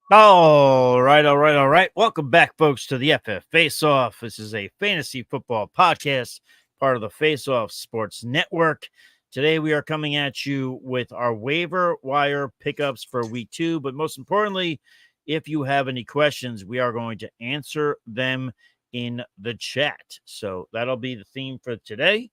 All right. Welcome back, folks, to the FF Face Off. This is a fantasy football podcast, part of the Face Off Sports Network. Today, we are coming at you with our waiver wire pickups for week 2. But most importantly, if you have any questions, we are going to answer them in the chat. So that'll be the theme for today.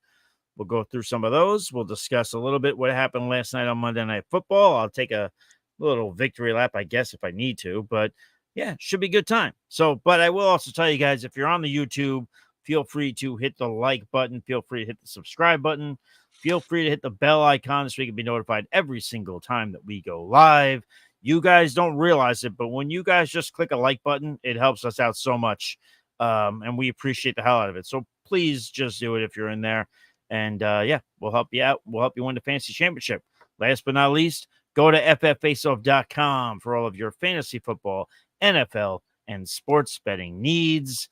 We'll go through some of those. We'll discuss a little bit what happened last night on Monday Night Football. I'll take a little victory lap, I guess, if I need to. But yeah, should be a good time. So, but I will also tell you guys, if you're on the YouTube, feel free to hit the like button. Feel free to hit the subscribe button. Feel free to hit the bell icon so you can be notified every single time that we go live. You guys don't realize it, but when you guys just click a like button, it helps us out so much. And we appreciate the hell out of it. So please just do it if you're in there. And yeah, we'll help you out. We'll help you win the fantasy championship. Last but not least, go to fffaceoff.com for all of your fantasy football, NFL, and sports betting needs.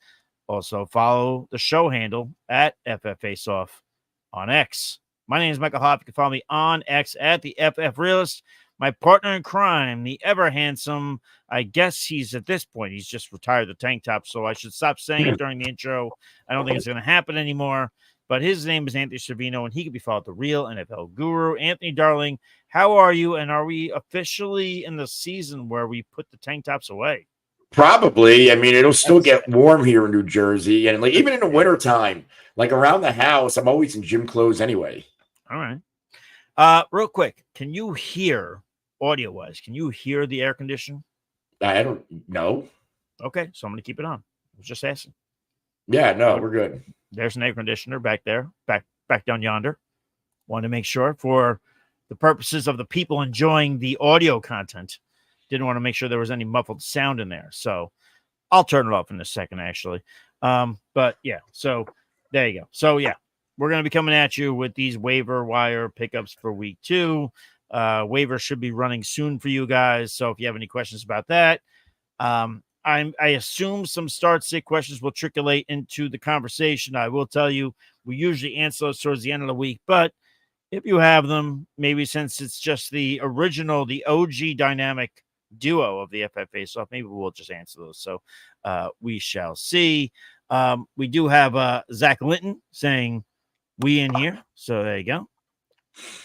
Also, follow the show handle at fffaceoff on X. My name is Michael Hopp. You can follow me on X at the FF Realist. My partner in crime, the ever handsome, I guess he's at this point, he's just retired the tank top, so I should stop saying it during the intro. I don't think it's going to happen anymore. But his name is Anthony Servino, and he can be followed the real NFL guru. Anthony, darling, how are you? And are we officially in the season where we put the tank tops away? Probably. I mean, it'll still get warm here in New Jersey. And like even in the wintertime, like around the house, I'm always in gym clothes anyway. All right. Real quick, can you hear audio-wise? Can you hear the air conditioner? I don't know. Okay, so I'm going to keep it on. I was just asking. Yeah, no, we're good. There's an air conditioner back there, back down yonder. Want to make sure for the purposes of the people enjoying the audio content, didn't want to make sure there was any muffled sound in there. So I'll turn it off in a second, actually. But yeah, so there you go. So yeah, we're going to be coming at you with these waiver wire pickups for week 2. Waiver should be running soon for you guys. So if you have any questions about that, I assume some start-sit questions will trickle into the conversation. I will tell you, we usually answer those towards the end of the week, but if you have them, maybe since it's just the original, the OG dynamic duo of the FF Face-Off, maybe we'll just answer those. So we shall see. We do have Zach Linton saying we in here. So there you go.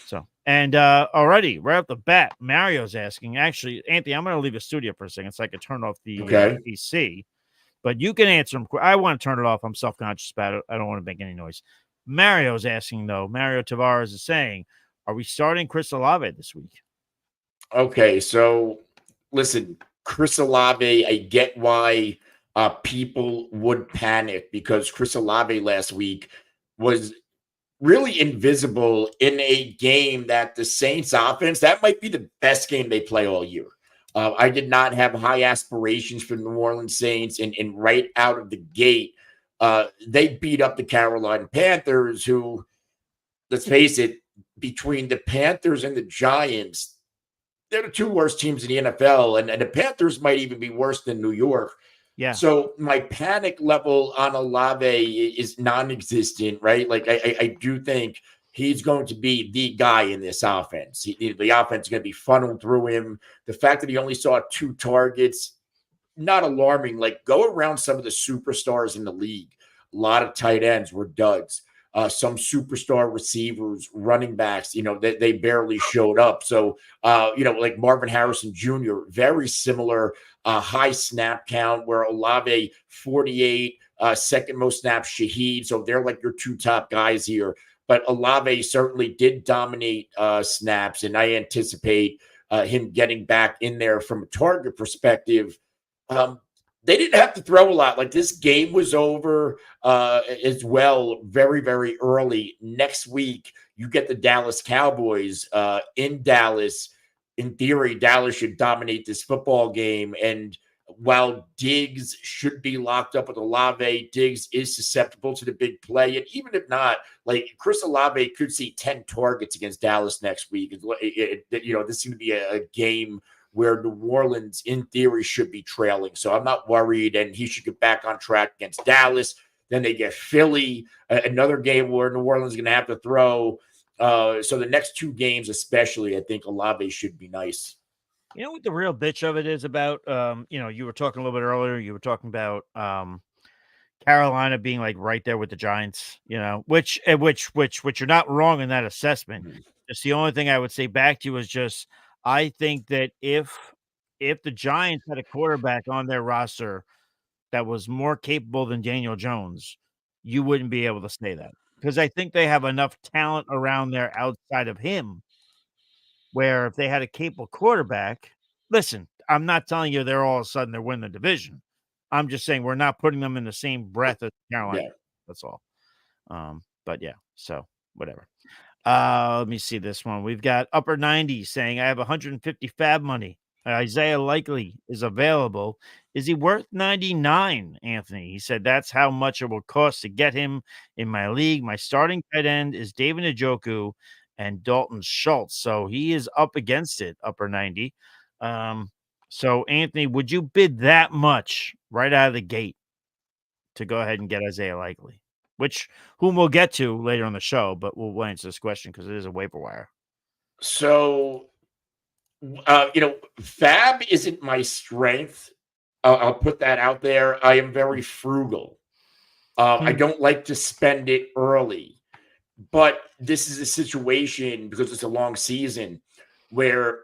So, and already right off the bat, Mario's asking, actually, Anthony, I'm going to leave the studio for a second so I can turn off the PC, but you can answer them. I want to turn it off. I'm self-conscious about it. I don't want to make any noise. Mario's asking, though, Mario Tavares is saying, are we starting Chris Olave this week? Okay, so listen, Chris Olave, I get why people would panic because Chris Olave last week was really invisible in a game that the Saints offense, that might be the best game they play all year. I did not have high aspirations for the New Orleans Saints, and right out of the gate, they beat up the Carolina Panthers, who, let's face it, between the Panthers and the Giants, they're the 2 worst teams in the NFL, and the Panthers might even be worse than New York. Yeah. So my panic level on Olave is non-existent, right? Like I do think he's going to be the guy in this offense. The offense is going to be funneled through him. The fact that he only saw 2 targets, not alarming. Like go around some of the superstars in the league. A lot of tight ends were duds. Some superstar receivers, running backs, they barely showed up. So, like Marvin Harrison Jr., very similar high snap count where Olave 48, second most snaps, Shaheed. So they're like your 2 top guys here. But Olave certainly did dominate snaps, and I anticipate him getting back in there from a target perspective. They didn't have to throw a lot. Like this game was over as well very, very early. Next week, you get the Dallas Cowboys in Dallas. In theory, Dallas should dominate this football game. And while Diggs should be locked up with Olave, Diggs is susceptible to the big play. And even if not, like Chris Olave could see 10 targets against Dallas next week. This seems to be a game where New Orleans, in theory, should be trailing. So I'm not worried, and he should get back on track against Dallas. Then they get Philly, another game where New Orleans is going to have to throw. So the next 2 games especially, I think Olave should be nice. You know what the real bitch of it is about? You were talking a little bit earlier. You were talking about Carolina being like right there with the Giants. Which you're not wrong in that assessment. Mhm. Just the only thing I would say back to you is just I think that if the Giants had a quarterback on their roster that was more capable than Daniel Jones, you wouldn't be able to say that because I think they have enough talent around there outside of him where if they had a capable quarterback, listen, I'm not telling you they're all of a sudden they're winning the division. I'm just saying we're not putting them in the same breath as Carolina. Yeah. That's all. But yeah, so whatever. Let me see this one. We've got upper 90s saying I have 150 fab money. Isaiah Likely is available. Is he worth 99, Anthony? He said that's how much it will cost to get him in my league. My starting tight end is David Njoku and Dalton Schultz. So he is up against it, upper 90. So Anthony, would you bid that much right out of the gate to go ahead and get Isaiah Likely? Whom we'll get to later on the show, but we'll answer this question because it is a waiver wire. So, fab isn't my strength. I'll put that out there. I am very frugal. I don't like to spend it early, but this is a situation because it's a long season where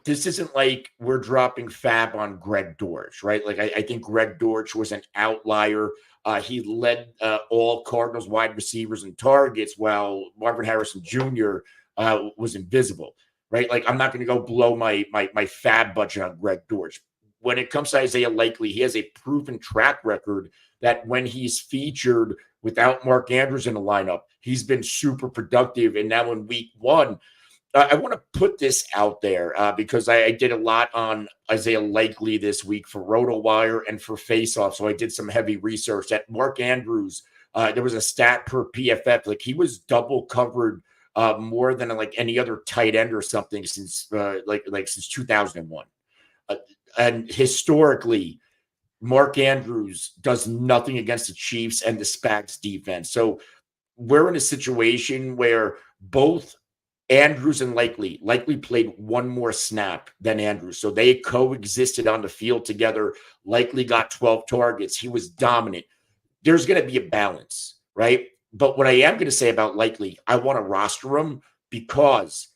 this isn't like we're dropping fab on Greg Dortch, right? Like I think Greg Dortch was an outlier. He led all Cardinals wide receivers and targets, while Marvin Harrison Jr. Was invisible, right? Like I'm not going to go blow my fab budget on Greg Dortch. When it comes to Isaiah Likely, he has a proven track record that when he's featured without Mark Andrews in the lineup, he's been super productive. And now in week one, I want to put this out there because I did a lot on Isaiah Likely this week for RotoWire and for Faceoff. So I did some heavy research at Mark Andrews. There was a stat per PFF, like he was double covered more than like any other tight end or something since since 2001. And historically, Mark Andrews does nothing against the Chiefs and the Spags defense. So we're in a situation where both Andrews and Likely played one more snap than Andrews. So they coexisted on the field together. Likely got 12 targets. He was dominant. There's going to be a balance, right? But what I am going to say about Likely, I want to roster him because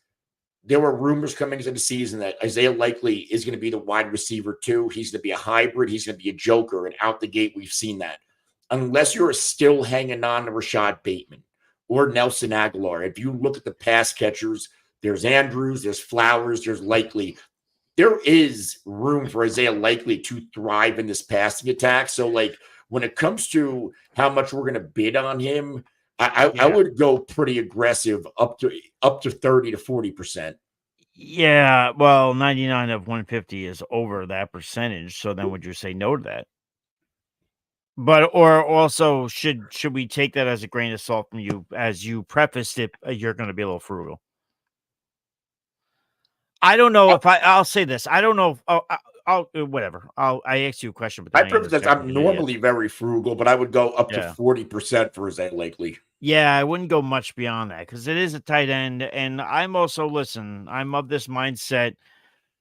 there were rumors coming into the season that Isaiah Likely is going to be the wide receiver too. He's going to be a hybrid. He's going to be a joker. And out the gate, we've seen that. Unless you're still hanging on to Rashad Bateman or Nelson Aguilar, if you look at the pass catchers, there's Andrews, there's Flowers, there's Likely. There is room for Isaiah Likely to thrive in this passing attack. So, like, when it comes to how much we're going to bid on him, I would go pretty aggressive up to 30 to 40%. Yeah, well, 99 of 150 is over that percentage. So then would you say no to that? But or also should we take that as a grain of salt from you as you prefaced it? You're going to be a little frugal. I don't know if I'll say this. I don't know if I'll whatever. I asked you a question, but I preface that I'm normally very frugal, but I would go up to 40% for Isaiah Likely. Yeah, I wouldn't go much beyond that because it is a tight end, and I'm also I'm of this mindset,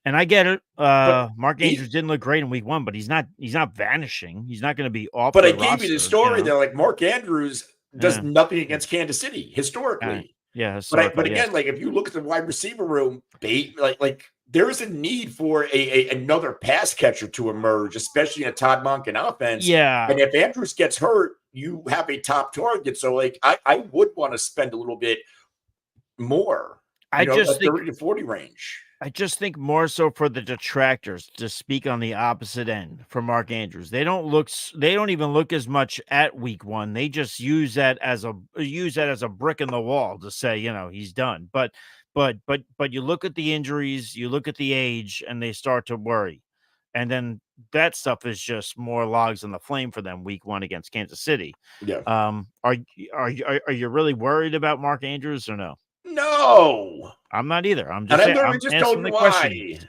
and I get it. Mark Andrews didn't look great in week one, but he's not vanishing. He's not going to be off. But I gave you the story there. Like Mark Andrews does nothing against Kansas City historically. But again, like if you look at the wide receiver room, like there is a need for another pass catcher to emerge, especially in a Todd Monken offense. Yeah. And if Andrews gets hurt, you have a top target. So like I would want to spend a little bit more. I just think 30 to 40 range. I just think more so for the detractors to speak on the opposite end for Mark Andrews. They don't even look as much at week one. They just use that as a brick in the wall to say, he's done. But you look at the injuries, you look at the age, and they start to worry. And then that stuff is just more logs in the flame for them week one against Kansas City. Yeah. Are you really worried about Mark Andrews or no? No, I'm not either. I'm just asking the question.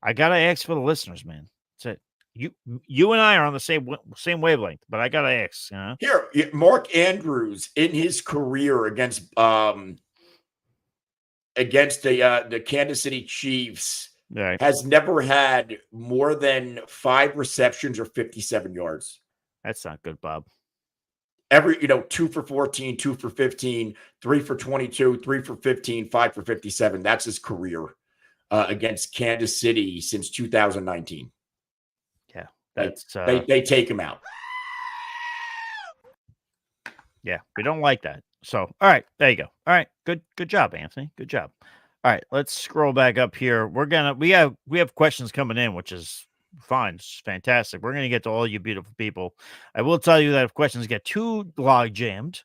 I gotta ask for the listeners, man. That's it. You and I are on the same wavelength, but I gotta ask. Here, Mark Andrews in his career against the Kansas City Chiefs Right. has never had more than 5 receptions or 57 yards. That's not good, Bob. Every, 2 for 14, 2 for 15, 3 for 22, 3 for 15, 5 for 57. That's his career against Kansas City since 2019. Yeah, Like, that's they take him out. yeah, we don't like that. So, all right, there you go. All right, good job, Anthony. Good job. All right, let's scroll back up here. We have questions coming in, which is fine. It's fantastic. We're gonna get to all you beautiful people. I will tell you that if questions get too log jammed,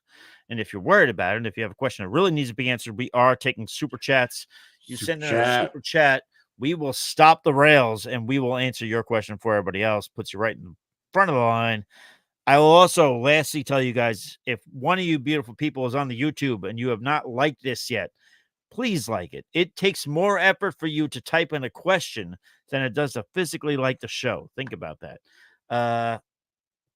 and if you're worried about it, and if you have a question that really needs to be answered, we are taking super chats. You send in a super chat, we will stop the rails and we will answer your question for everybody else. Puts you right in front of the line. I will also lastly tell you guys, if one of you beautiful people is on the YouTube and you have not liked this yet, please like it. It takes more effort for you to type in a question than it does to physically like the show. Think about that.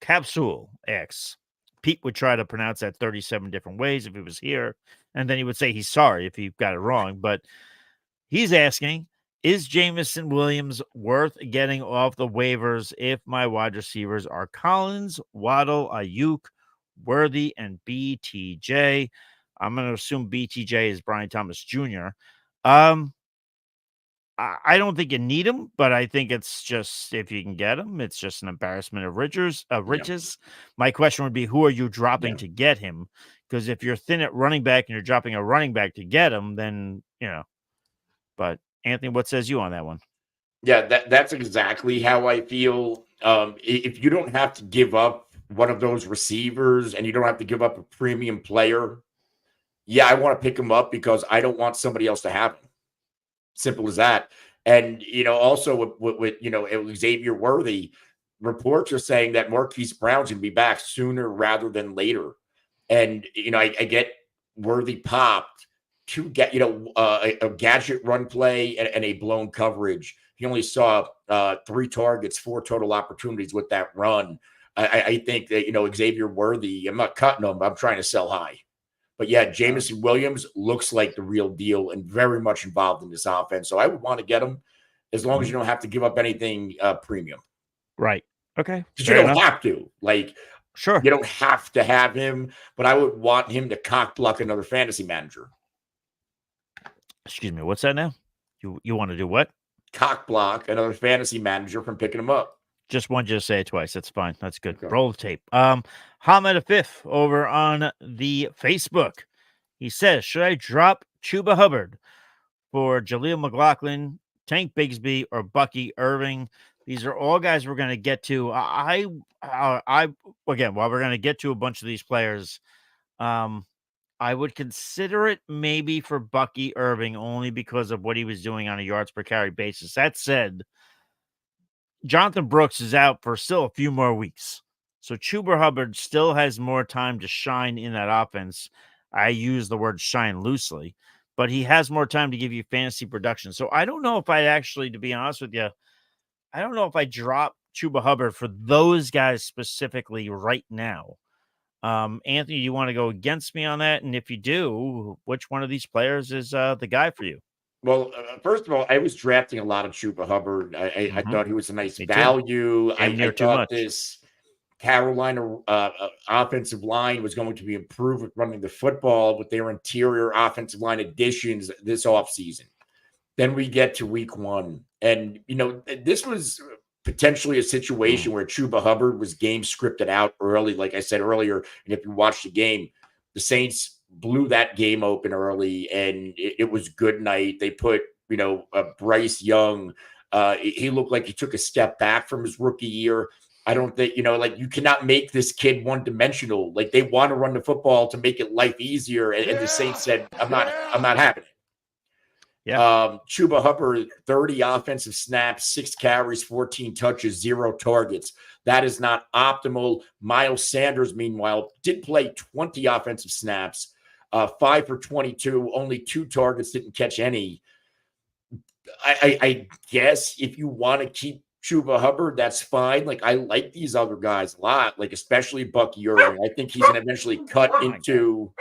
Capsule X. Pete would try to pronounce that 37 different ways if he was here, and then he would say he's sorry if he got it wrong. But he's asking, is Jameson Williams worth getting off the waivers if my wide receivers are Collins, Waddle, Ayuk, Worthy, and BTJ? I'm going to assume BTJ is Brian Thomas Jr. I don't think you need him, but I think it's just if you can get him, it's just an embarrassment of riches. My question would be, who are you dropping to get him? Because if you're thin at running back and you're dropping a running back to get him, then But Anthony, what says you on that one? Yeah, that's exactly how I feel. If you don't have to give up one of those receivers and you don't have to give up a premium player, yeah, I want to pick him up because I don't want somebody else to have him. Simple as that. And also with Xavier Worthy, reports are saying that Marquise Brown's going to be back sooner rather than later. And I get Worthy popped to get a gadget run play and a blown coverage. He only saw 3 targets, 4 total opportunities with that run. I think that Xavier Worthy, I'm not cutting him, I'm trying to sell high. But yeah, Jameson Williams looks like the real deal and very much involved in this offense. So I would want to get him as long as you don't have to give up anything premium. Right. Okay. Because you don't have to. Sure. You don't have to have him, but I would want him to cock block another fantasy manager. Excuse me. What's that now? You want to do what? Cock block another fantasy manager from picking him up. Just wanted you to say it twice. That's fine. That's good. Okay. Roll the tape. Hamed a fifth over on the Facebook. He says, should I drop Chuba Hubbard for Jaleel McLaughlin, Tank Bigsby, or Bucky Irving? These are all guys we're going to get to. Again, while we're going to get to a bunch of these players, I would consider it maybe for Bucky Irving only because of what he was doing on a yards per carry basis. That said, Jonathan Brooks is out for still a few more weeks. So Chuba Hubbard still has more time to shine in that offense. I use the word shine loosely, but he has more time to give you fantasy production. So I don't know if I'd actually, to be honest with you, I don't know if I drop Chuba Hubbard for those guys specifically right now. Anthony, you want to go against me on that? And if you do, which one of these players is the guy for you? Well, first of all, I was drafting a lot of Chuba Hubbard. I thought he was a nice value. I thought this Carolina offensive line was going to be improved with running the football with their interior offensive line additions this offseason. Then we get to week 1. And, this was potentially a situation where Chuba Hubbard was game scripted out early, like I said earlier. And if you watch the game, the Saints blew that game open early, and it was good night. They put, Bryce Young. He looked like he took a step back from his rookie year. I don't think, you cannot make this kid one-dimensional. They want to run the football to make it life easier. And the Saints said, I'm not having it. Yeah. Chuba Hubbard, 30 offensive snaps, 6 carries, 14 touches, 0 targets. That is not optimal. Miles Sanders, meanwhile, did play 20 offensive snaps, 5 for 22, only 2 targets, didn't catch any. I guess if you want to keep Chuba Hubbard, that's fine. I like these other guys a lot, especially Bucky Irving. I think he's going to eventually cut into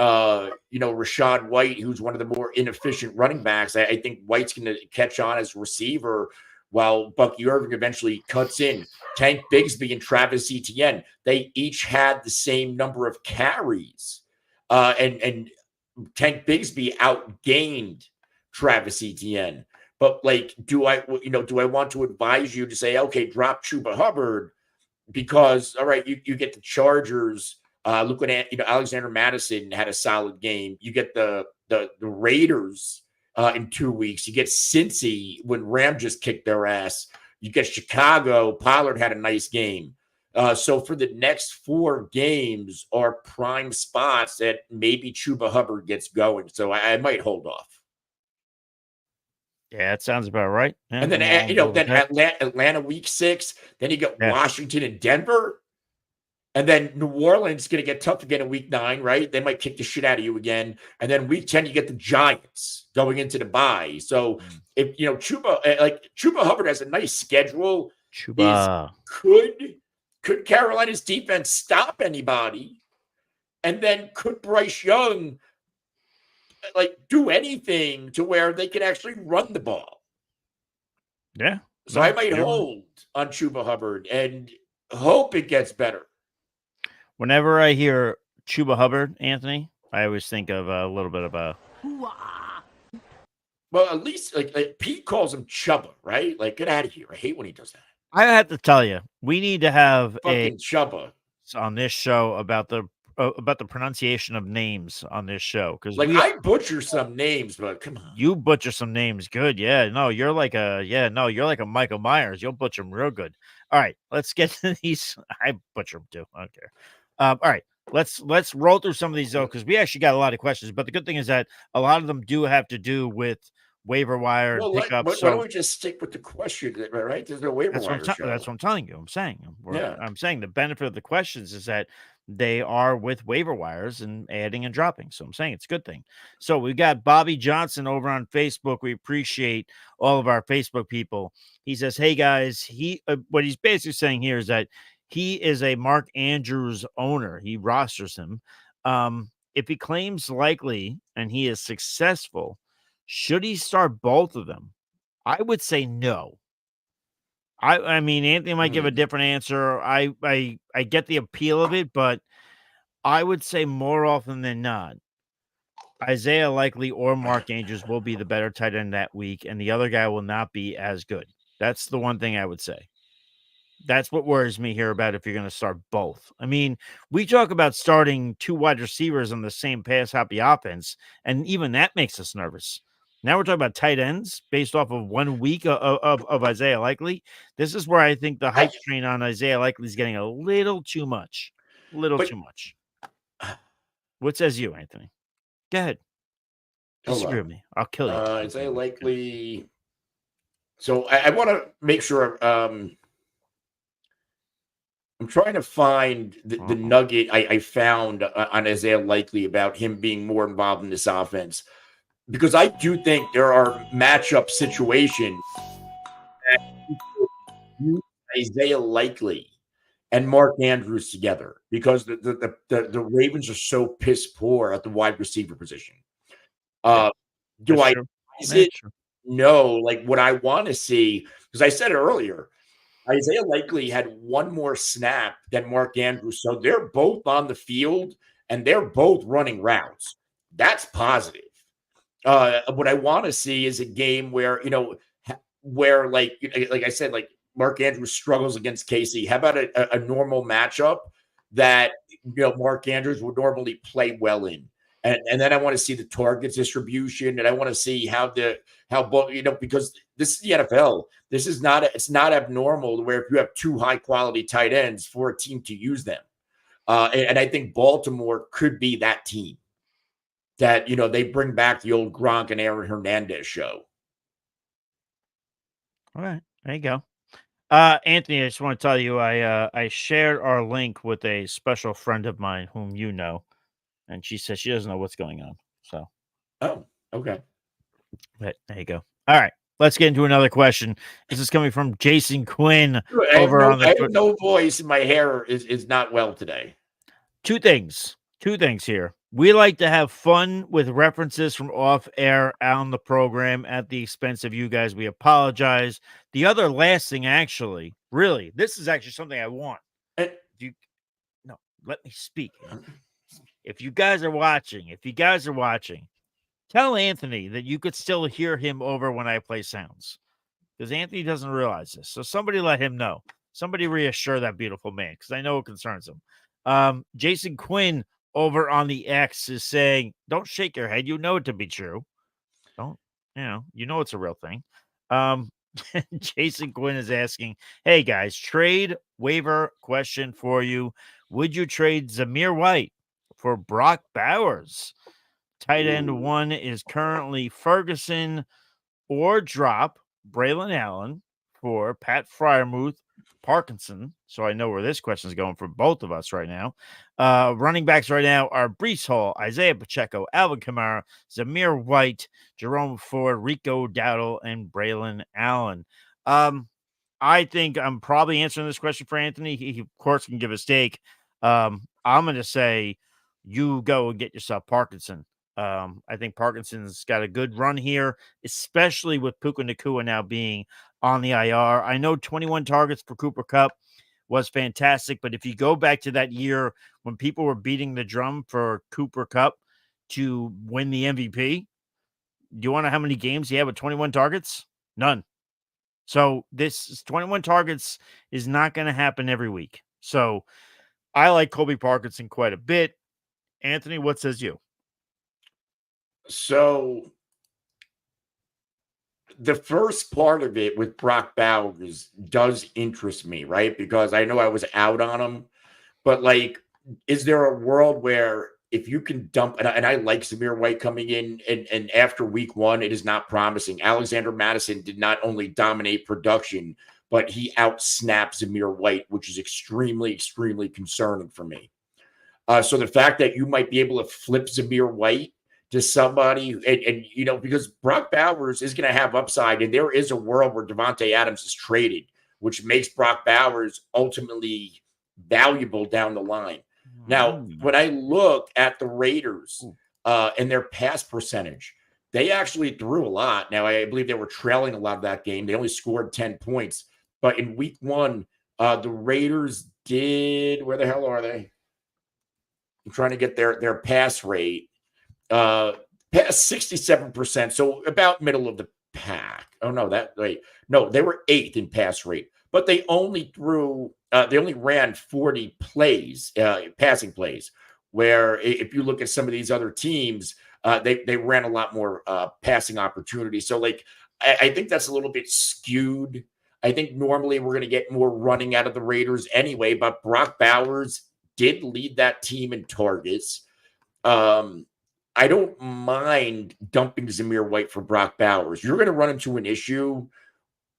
Rashad White, who's one of the more inefficient running backs. I think White's going to catch on as a receiver while Bucky Irving eventually cuts in. Tank Bigsby and Travis Etienne, they each had the same number of carries. And Tank Bigsby outgained Travis Etienne. But do I want to advise you to say, okay, drop Chuba Hubbard because, all right, you get the Chargers. Look what Alexander Madison had a solid game. You get the Raiders in 2 weeks. You get Cincy when Ram just kicked their ass. You get Chicago. Pollard had a nice game. So for the next 4 games are prime spots that maybe Chuba Hubbard gets going. So I might hold off. Yeah, that sounds about right. Yeah, and then Atlanta week 6. Then you got Washington and Denver. And then New Orleans is going to get tough again in week 9, right? They might kick the shit out of you again. And then week 10, you get the Giants going into the bye. So if Chuba Hubbard has a nice schedule. Could Carolina's defense stop anybody? And then could Bryce Young do anything to where they can actually run the ball? Yeah. So I might hold on Chuba Hubbard and hope it gets better. Whenever I hear Chuba Hubbard, Anthony, I always think of a little bit of a. Well, at least Pete calls him Chuba, right? Get out of here. I hate when he does that. I have to tell you, we need to have fucking Chuba on this show about the pronunciation of names on this show, because I butcher some names, but come on, you butcher some names good. Yeah, no, you're like a Michael Myers. You'll butcher them real good. All right, let's get to these. I butcher them too. I don't care. All right, let's roll through some of these though, because we actually got a lot of questions. But the good thing is that a lot of them do have to do with waiver wire pickups. Why don't we just stick with the question, right? There's no waiver wire show. That's what I'm telling you. I'm saying the benefit of the questions is that they are with waiver wires and adding and dropping. So I'm saying it's a good thing. So we got Bobby Johnson over on Facebook. We appreciate all of our Facebook people. He says, hey guys, what he's basically saying here is that he is a Mark Andrews owner. He rosters him. If he claims likely and he is successful, should he start both of them? I would say no. I mean, Anthony might give a different answer. I get the appeal of it, but I would say more often than not, Isaiah Likely or Mark Andrews will be the better tight end that week, and the other guy will not be as good. That's the one thing I would say. That's what worries me here about if you're going to start both. I mean, we talk about starting 2 wide receivers on the same pass-happy offense, and even that makes us nervous. Now we're talking about tight ends based off of 1 week of Isaiah Likely. This is where I think the hype train on Isaiah Likely is getting a little too much. Too much. What says you, Anthony? Go ahead. Disagree with me. I'll kill you. Isaiah Likely. So I want to make sure I'm trying to find the nugget I found on Isaiah Likely about him being more involved in this offense. Because I do think there are matchup situations that use Isaiah Likely and Mark Andrews together because the Ravens are so piss poor at the wide receiver position. Do I is it? No, what I want to see, because I said it earlier, Isaiah Likely had 1 more snap than Mark Andrews. So they're both on the field and they're both running routes. That's positive. What I want to see is a game where, like I said, Mark Andrews struggles against Casey. How about a normal matchup that, Mark Andrews would normally play well in? And then I want to see the target distribution, and I want to see because this is the NFL. This is it's not abnormal where if you have 2 high quality tight ends for a team to use them. And I think Baltimore could be that team that, they bring back the old Gronk and Aaron Hernandez show. All right. There you go. Anthony, I just want to tell you, I shared our link with a special friend of mine whom you know, and she says she doesn't know what's going on. So. Oh, okay. But there you go. All right. Let's get into another question. This is coming from Jason Quinn over on the. I have no voice, and my hair is not well today. Two things here. We like to have fun with references from off air on the program at the expense of you guys. We apologize. The other last thing, actually, really, this is actually something I want. No, let me speak. If you guys are watching, tell Anthony that you could still hear him over when I play sounds, because Anthony doesn't realize this. So somebody let him know. Somebody reassure that beautiful man, because I know it concerns him. Jason Quinn over on the X is saying, don't shake your head. You know it to be true. Don't, you know it's a real thing. Jason Quinn is asking, hey guys, trade waiver question for you. Would you trade Zamir White for Brock Bowers? Tight end 1 is currently Ferguson, or drop Braylon Allen for Pat Fryermuth, Parkinson. So I know where this question is going for both of us right now. Running backs right now are Breece Hall, Isaiah Pacheco, Alvin Kamara, Zamir White, Jerome Ford, Rico Dowdle, and Braylon Allen. I think I'm probably answering this question for Anthony. He of course, can give his take. I'm going to say you go and get yourself Parkinson. I think Parkinson's got a good run here, especially with Puka Nacua now being on the IR. I know 21 targets for Cooper Kupp was fantastic, but if you go back to that year when people were beating the drum for Cooper Kupp to win the MVP, do you want to know how many games he had with 21 targets? None. So this 21 targets is not going to happen every week. So I like Colby Parkinson quite a bit. Anthony, what says you? So the first part of it with Brock Bowers does interest me, right? Because I know I was out on him, but like, is there a world where if you can dump, and I like Zamir White coming in, and after week 1, it is not promising. Alexander Madison did not only dominate production, but he outsnapped Zamir White, which is extremely, extremely concerning for me. So the fact that you might be able to flip Zamir White to somebody, and because Brock Bowers is going to have upside, and there is a world where Devontae Adams is traded, which makes Brock Bowers ultimately valuable down the line. Now, when I look at the Raiders and their pass percentage, they actually threw a lot. Now, I believe they were trailing a lot of that game. They only scored 10 points. But in week 1, the Raiders did, where the hell are they? I'm trying to get their pass rate. Past 67%, so about middle of the pack. Oh no, they were 8th in pass rate, but they only ran 40 plays, passing plays. Where if you look at some of these other teams, they ran a lot more passing opportunities. So like, I think that's a little bit skewed. I think normally we're going to get more running out of the Raiders anyway, but Brock Bowers did lead that team in targets. I don't mind dumping Zamir White for Brock Bowers. You're going to run into an issue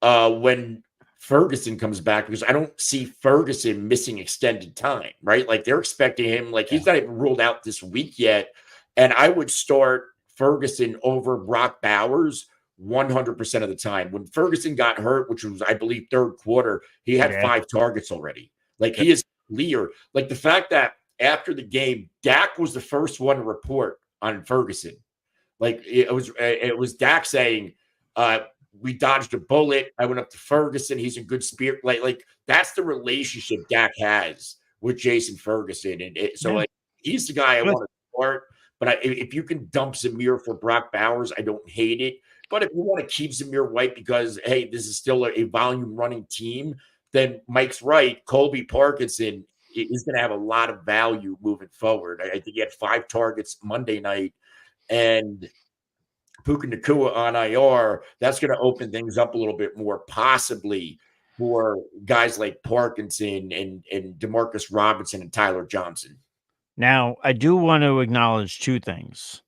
when Ferguson comes back, because I don't see Ferguson missing extended time, right? Like they're expecting him, like he's not even ruled out this week yet. And I would start Ferguson over Brock Bowers 100% of the time. When Ferguson got hurt, which was, I believe, 3rd quarter, he had 5 targets already. Like he is clear. Like the fact that after the game, Dak was the first one to report on Ferguson. Like it was Dak saying, we dodged a bullet. I went up to Ferguson. He's in good spirit. Like that's the relationship Dak has with Jason Ferguson. And like he's the guy I want to start. But if you can dump Zamir for Brock Bowers, I don't hate it. But if you want to keep Zamir White because, hey, this is still a volume running team, then Mike's right. Colby Parkinson is going to have a lot of value moving forward. I think he had 5 targets Monday night, and Puka Nacua on IR. That's going to open things up a little bit more, possibly for guys like Parkinson and Demarcus Robinson and Tyler Johnson. Now, I do want to acknowledge 2 things.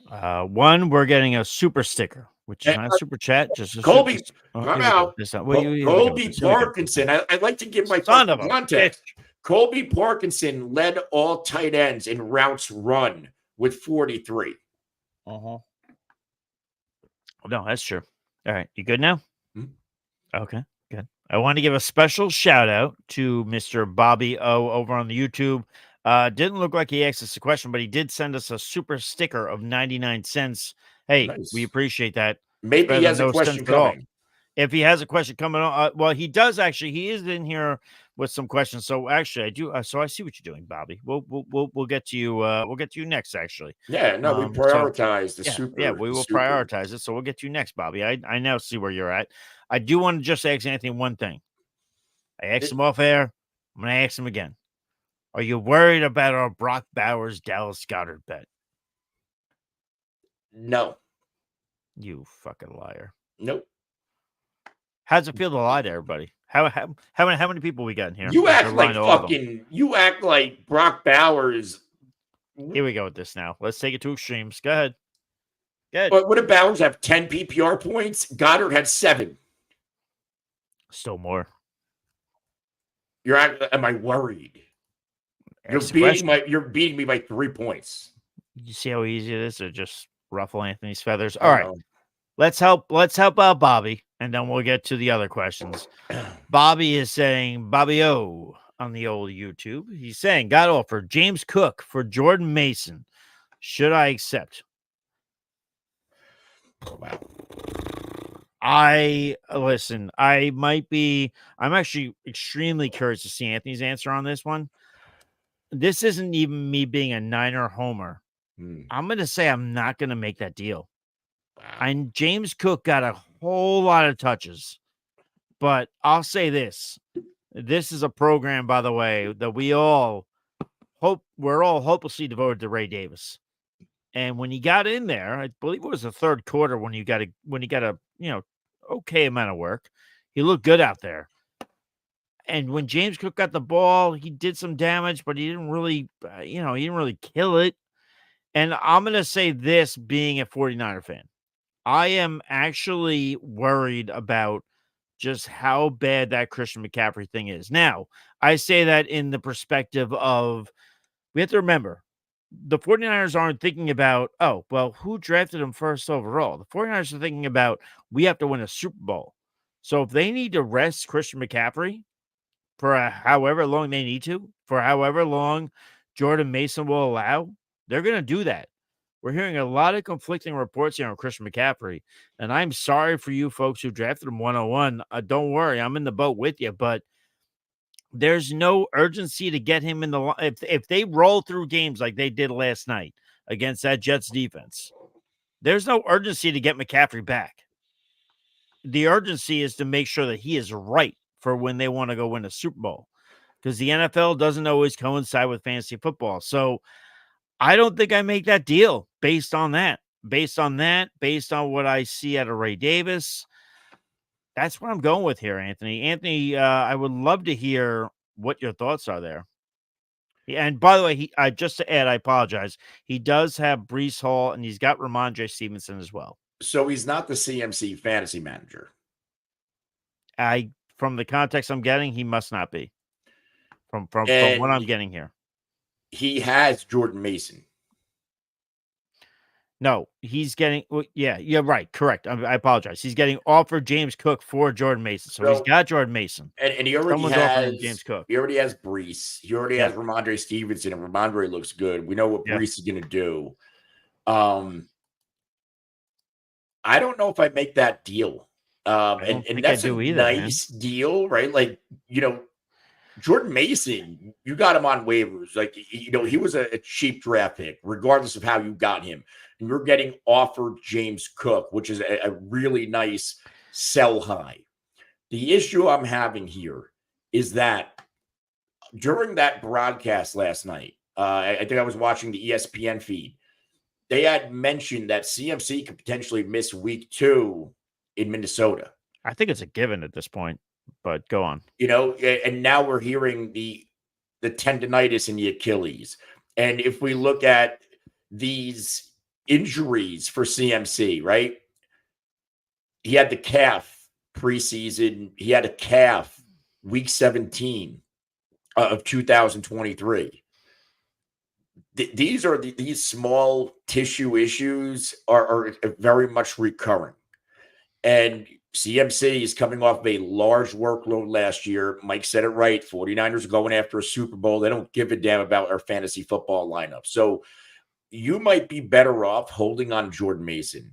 One, we're getting a super sticker, which is not a super chat. Just Colby, Colby Parkinson. I'd like to give my context. Colby Parkinson led all tight ends in routes run with 43. No, that's true. All right, you good now? Mm-hmm. Okay, good. I want to give a special shout out to Mr. Bobby O over on the YouTube. Didn't look like he asked us a question, but he did send us a super sticker of 99 cents. Hey, we Nice. appreciate that. Maybe he Better than has a no question cents at all. coming. If he has a question coming on, well, he does actually. He is in here with some questions. So actually, I do. So I see what you're doing, Bobby. We'll get to you. We'll get to you next. Actually, Yeah, no, we So prioritize the yeah, we the will super. prioritize it. So we'll get to you next, Bobby. I now see where you're at. I do want to just ask Anthony one thing. I asked him off air. I'm gonna ask him again. Are you worried about our Brock Bowers Dallas Goddard bet? No. You fucking liar. Nope. How's it feel to lie to everybody? How many people we got in here? You That are act lying like to all of them? fucking. You act like Brock Bowers. Here we go with this now. Let's take it to extremes. Go ahead. Good. But what did Bowers have? 10 PPR points. Goddard had 7. Still more. Am I worried? Ask the question. You're beating me by 3 points. You see how easy it is to just ruffle Anthony's feathers? All right. Uh-oh. Let's help out Bobby, and then we'll get to the other questions. Bobby is saying, Bobby O on the old YouTube. He's saying, got offer James Cook for Jordan Mason. Should I accept? Wow. I'm actually extremely curious to see Anthony's answer on this one. This isn't even me being a Niner homer. I'm going to say I'm not going to make that deal. And James Cook got a whole lot of touches, but I'll say this. This is a program, by the way, that we're all hopelessly devoted to Ray Davis. And when he got in there, I believe it was the third quarter when he got a okay amount of work. He looked good out there. And when James Cook got the ball, he did some damage, but he didn't really, he didn't really kill it. And I'm going to say this, being a 49er fan, I am actually worried about just how bad that Christian McCaffrey thing is. Now, I say that in the perspective of, we have to remember, the 49ers aren't thinking about, oh, well, who drafted him first overall? The 49ers are thinking about, we have to win a Super Bowl. So if they need to rest Christian McCaffrey for however long they need to, for however long Jordan Mason will allow, they're going to do that. We're hearing a lot of conflicting reports here on Christian McCaffrey, and I'm sorry for you folks who drafted him 101. Don't worry, I'm in the boat with you, but there's no urgency to get him in the if they roll through games like they did last night against that Jets defense. There's no urgency to get McCaffrey back. The urgency is to make sure that he is right for when they want to go win a Super Bowl, because the NFL doesn't always coincide with fantasy football. So I don't think I make that deal based on that. Based on what I see out of Ray Davis. That's what I'm going with here, Anthony. Anthony, I would love to hear what your thoughts are there. And by the way, just to add, I apologize. He does have Breece Hall, and he's got Ramondre Stevenson as well. So he's not the CMC fantasy manager. From the context I'm getting, he must not be. From what I'm getting here. He has Jordan Mason. No, he's getting. Well, yeah, right. Correct. I apologize. He's getting offered James Cook for Jordan Mason. So he's got Jordan Mason. And he already has James Cook. He already has Breece. He already has Ramondre Stevenson, and Ramondre looks good. We know what Breece is going to do. I don't know if I make that deal. And that's a nice deal, right? Like, Jordan Mason, you got him on waivers. Like, he was a cheap draft pick, regardless of how you got him. And you're getting offered James Cook, which is a really nice sell high. The issue I'm having here is that during that broadcast last night, I think I was watching the ESPN feed, they had mentioned that CMC could potentially miss week 2 in Minnesota. I think it's a given at this point, but go on. And now we're hearing the tendonitis in the Achilles. And if we look at these injuries for CMC, right? He had the calf preseason. He had a calf week 17 of 2023. These small tissue issues are very much recurring. And CMC is coming off of a large workload last year. Mike said it right. 49ers are going after a Super Bowl. They don't give a damn about our fantasy football lineup. So you might be better off holding on Jordan Mason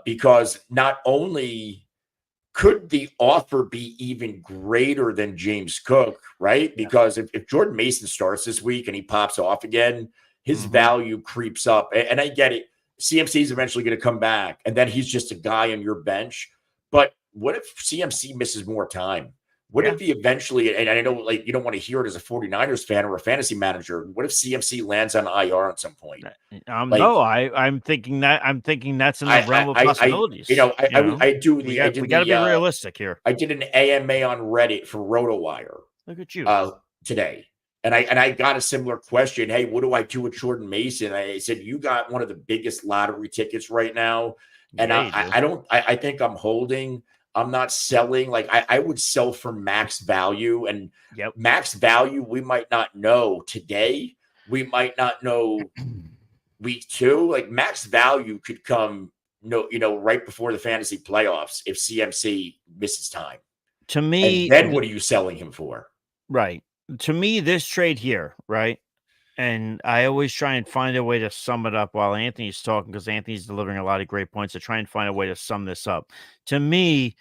because not only could the offer be even greater than James Cook, right? Yeah. Because if Jordan Mason starts this week and he pops off again, his value creeps up. And I get it. CMC is eventually going to come back, and then he's just a guy on your bench. But what if CMC misses more time? What if he eventually, and I know like you don't want to hear it as a 49ers fan or a fantasy manager, what if CMC lands on IR at some point? No, I'm thinking that's in the realm of possibilities. I do we got to be realistic here. I did an AMA on Reddit for RotoWire. Look at you today. And I got a similar question. Hey, what do I do with Jordan Mason? I said, you got one of the biggest lottery tickets right now. And I think I'm holding. I'm not selling. Like I would sell for max value, and max value, we might not know today. We might not know week 2. Like max value could come, right before the fantasy playoffs if CMC misses time. To me, and then what are you selling him for? Right. To me, this trade here, right? And I always try and find a way to sum it up while Anthony's talking, because Anthony's delivering a lot of great points. To try and find a way to sum this up. To me,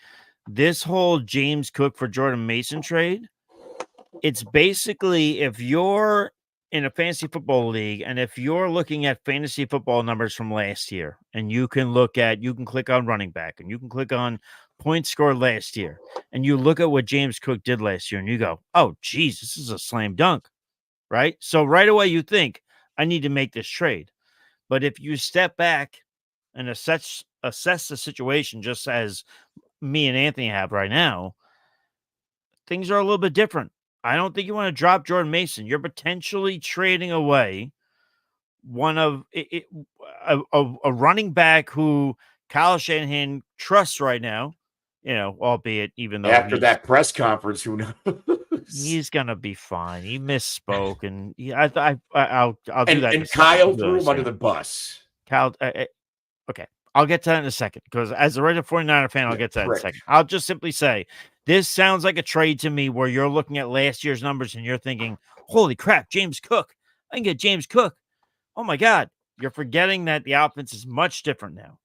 this whole James Cook for Jordan Mason trade, it's basically if you're in a fantasy football league and if you're looking at fantasy football numbers from last year, and you can click on running back and you can click on points scored last year, and you look at what James Cook did last year and you go, oh, geez, this is a slam dunk. Right. So right away you think I need to make this trade. But if you step back and assess the situation just as me and Anthony have right now, things are a little bit different. I don't think you want to drop Jordan Mason. You're potentially trading away one of a running back who Kyle Shanahan trusts right now, albeit even though after that press conference, who knows? He's gonna be fine. He misspoke, and I'll do that. And Kyle threw him under the bus. Kyle, okay, I'll get to that in a second, because as a regular 49er fan, I'll get to that in a second. I'll just simply say this sounds like a trade to me where you're looking at last year's numbers and you're thinking, "Holy crap, James Cook! I can get James Cook." Oh my God, you're forgetting that the offense is much different now.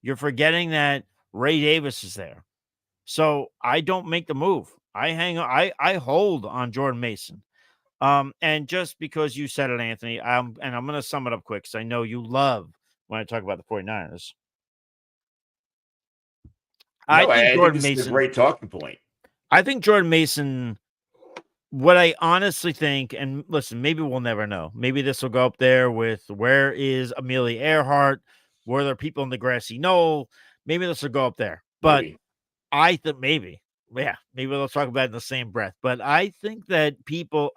You're forgetting that Ray Davis is there, so I don't make the move. I hold on Jordan Mason. And just because you said it, Anthony, I'm going to sum it up quick, because I know you love when I talk about the 49ers. I think Jordan Mason is a great talking point. I think Jordan Mason, what I honestly think, and listen, maybe we'll never know. Maybe this will go up there with where is Amelia Earhart? Were there people in the grassy knoll? Maybe this will go up there. But I think maybe. Yeah, maybe let's talk about it in the same breath. But I think that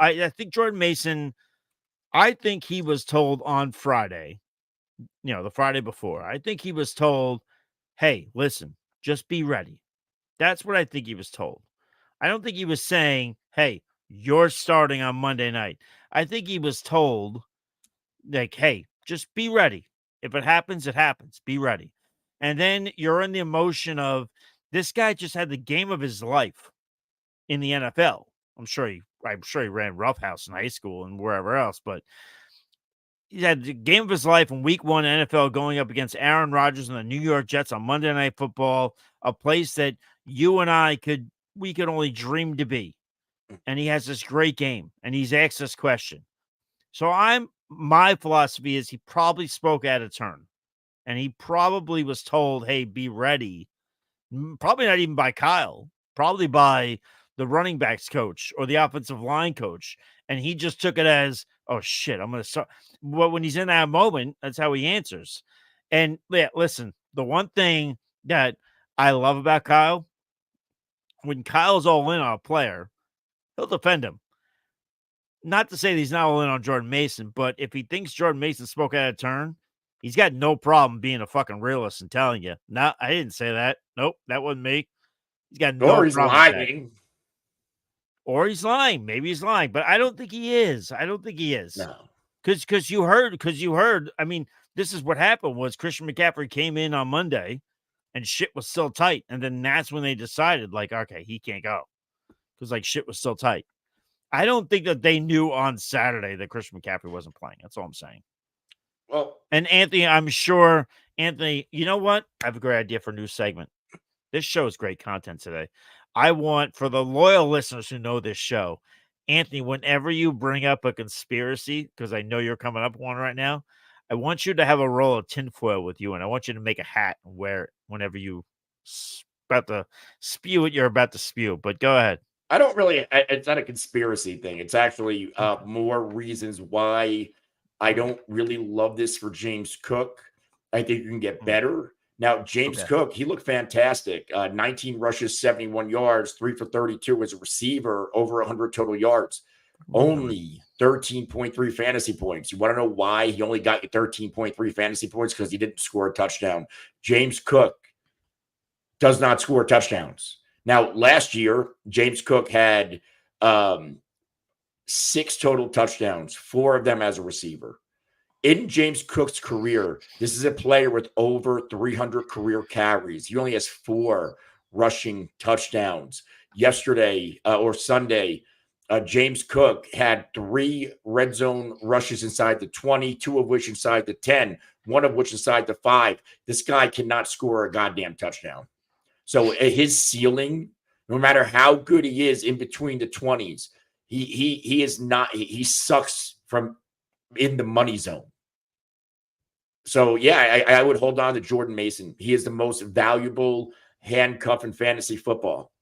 I think Jordan Mason, I think he was told on Friday, the Friday before, I think he was told, hey, listen, just be ready. That's what I think he was told. I don't think he was saying, hey, you're starting on Monday night. I think he was told, like, hey, just be ready. If it happens, it happens. Be ready. And then you're in the emotion of, this guy just had the game of his life in the NFL. I'm sure he ran roughhouse in high school and wherever else, but he had the game of his life in week 1 NFL, going up against Aaron Rodgers and the New York Jets on Monday Night Football, a place that you and I could only dream to be. And he has this great game, and he's asked this question. So my philosophy is he probably spoke out of turn, and he probably was told, hey, be ready. Probably not even by Kyle, probably by the running backs coach or the offensive line coach. And he just took it as, oh shit, I'm going to start. Well, when he's in that moment, that's how he answers. And yeah, listen, the one thing that I love about Kyle, when Kyle's all in on a player, he'll defend him. Not to say that he's not all in on Jordan Mason, but if he thinks Jordan Mason spoke out of turn, he's got no problem being a fucking realist and telling you, no, I didn't say that. Nope, that wasn't me. He's got no problem. Or he's lying. Or he's lying. Maybe he's lying, but I don't think he is. No. Because you heard, I mean, this is what happened was Christian McCaffrey came in on Monday and shit was still tight. And then that's when they decided, like, okay, he can't go because like shit was still tight. I don't think that they knew on Saturday that Christian McCaffrey wasn't playing. That's all I'm saying. Well, and Anthony, I'm sure Anthony, you know what? I have a great idea for a new segment. This show is great content today. I want, for the loyal listeners who know this show, Anthony, whenever you bring up a conspiracy, because I know you're coming up with one right now, I want you to have a roll of tinfoil with you, and I want you to make a hat and wear it whenever you about to spew what you're about to spew. But go ahead. I don't really, it's not a conspiracy thing. It's actually more reasons why I don't really love this for James Cook. I think you can get better. Now, James Cook, he looked fantastic. 19 rushes, 71 yards, 3 for 32 as a receiver, over 100 total yards. Only 13.3 fantasy points. You want to know why he only got you 13.3 fantasy points? Because he didn't score a touchdown. James Cook does not score touchdowns. Now, last year, James Cook had 6 total touchdowns, 4 of them as a receiver. In James Cook's career, this is a player with over 300 career carries. He only has 4 rushing touchdowns. Yesterday or Sunday, James Cook had 3 red zone rushes inside the 20, 2 of which inside the 10, 1 of which inside the 5. This guy cannot score a goddamn touchdown. So his ceiling, no matter how good he is in between the 20s, he is not, he sucks from in the money zone. So, yeah, I would hold on to Jordan Mason. He is the most valuable handcuff in fantasy football.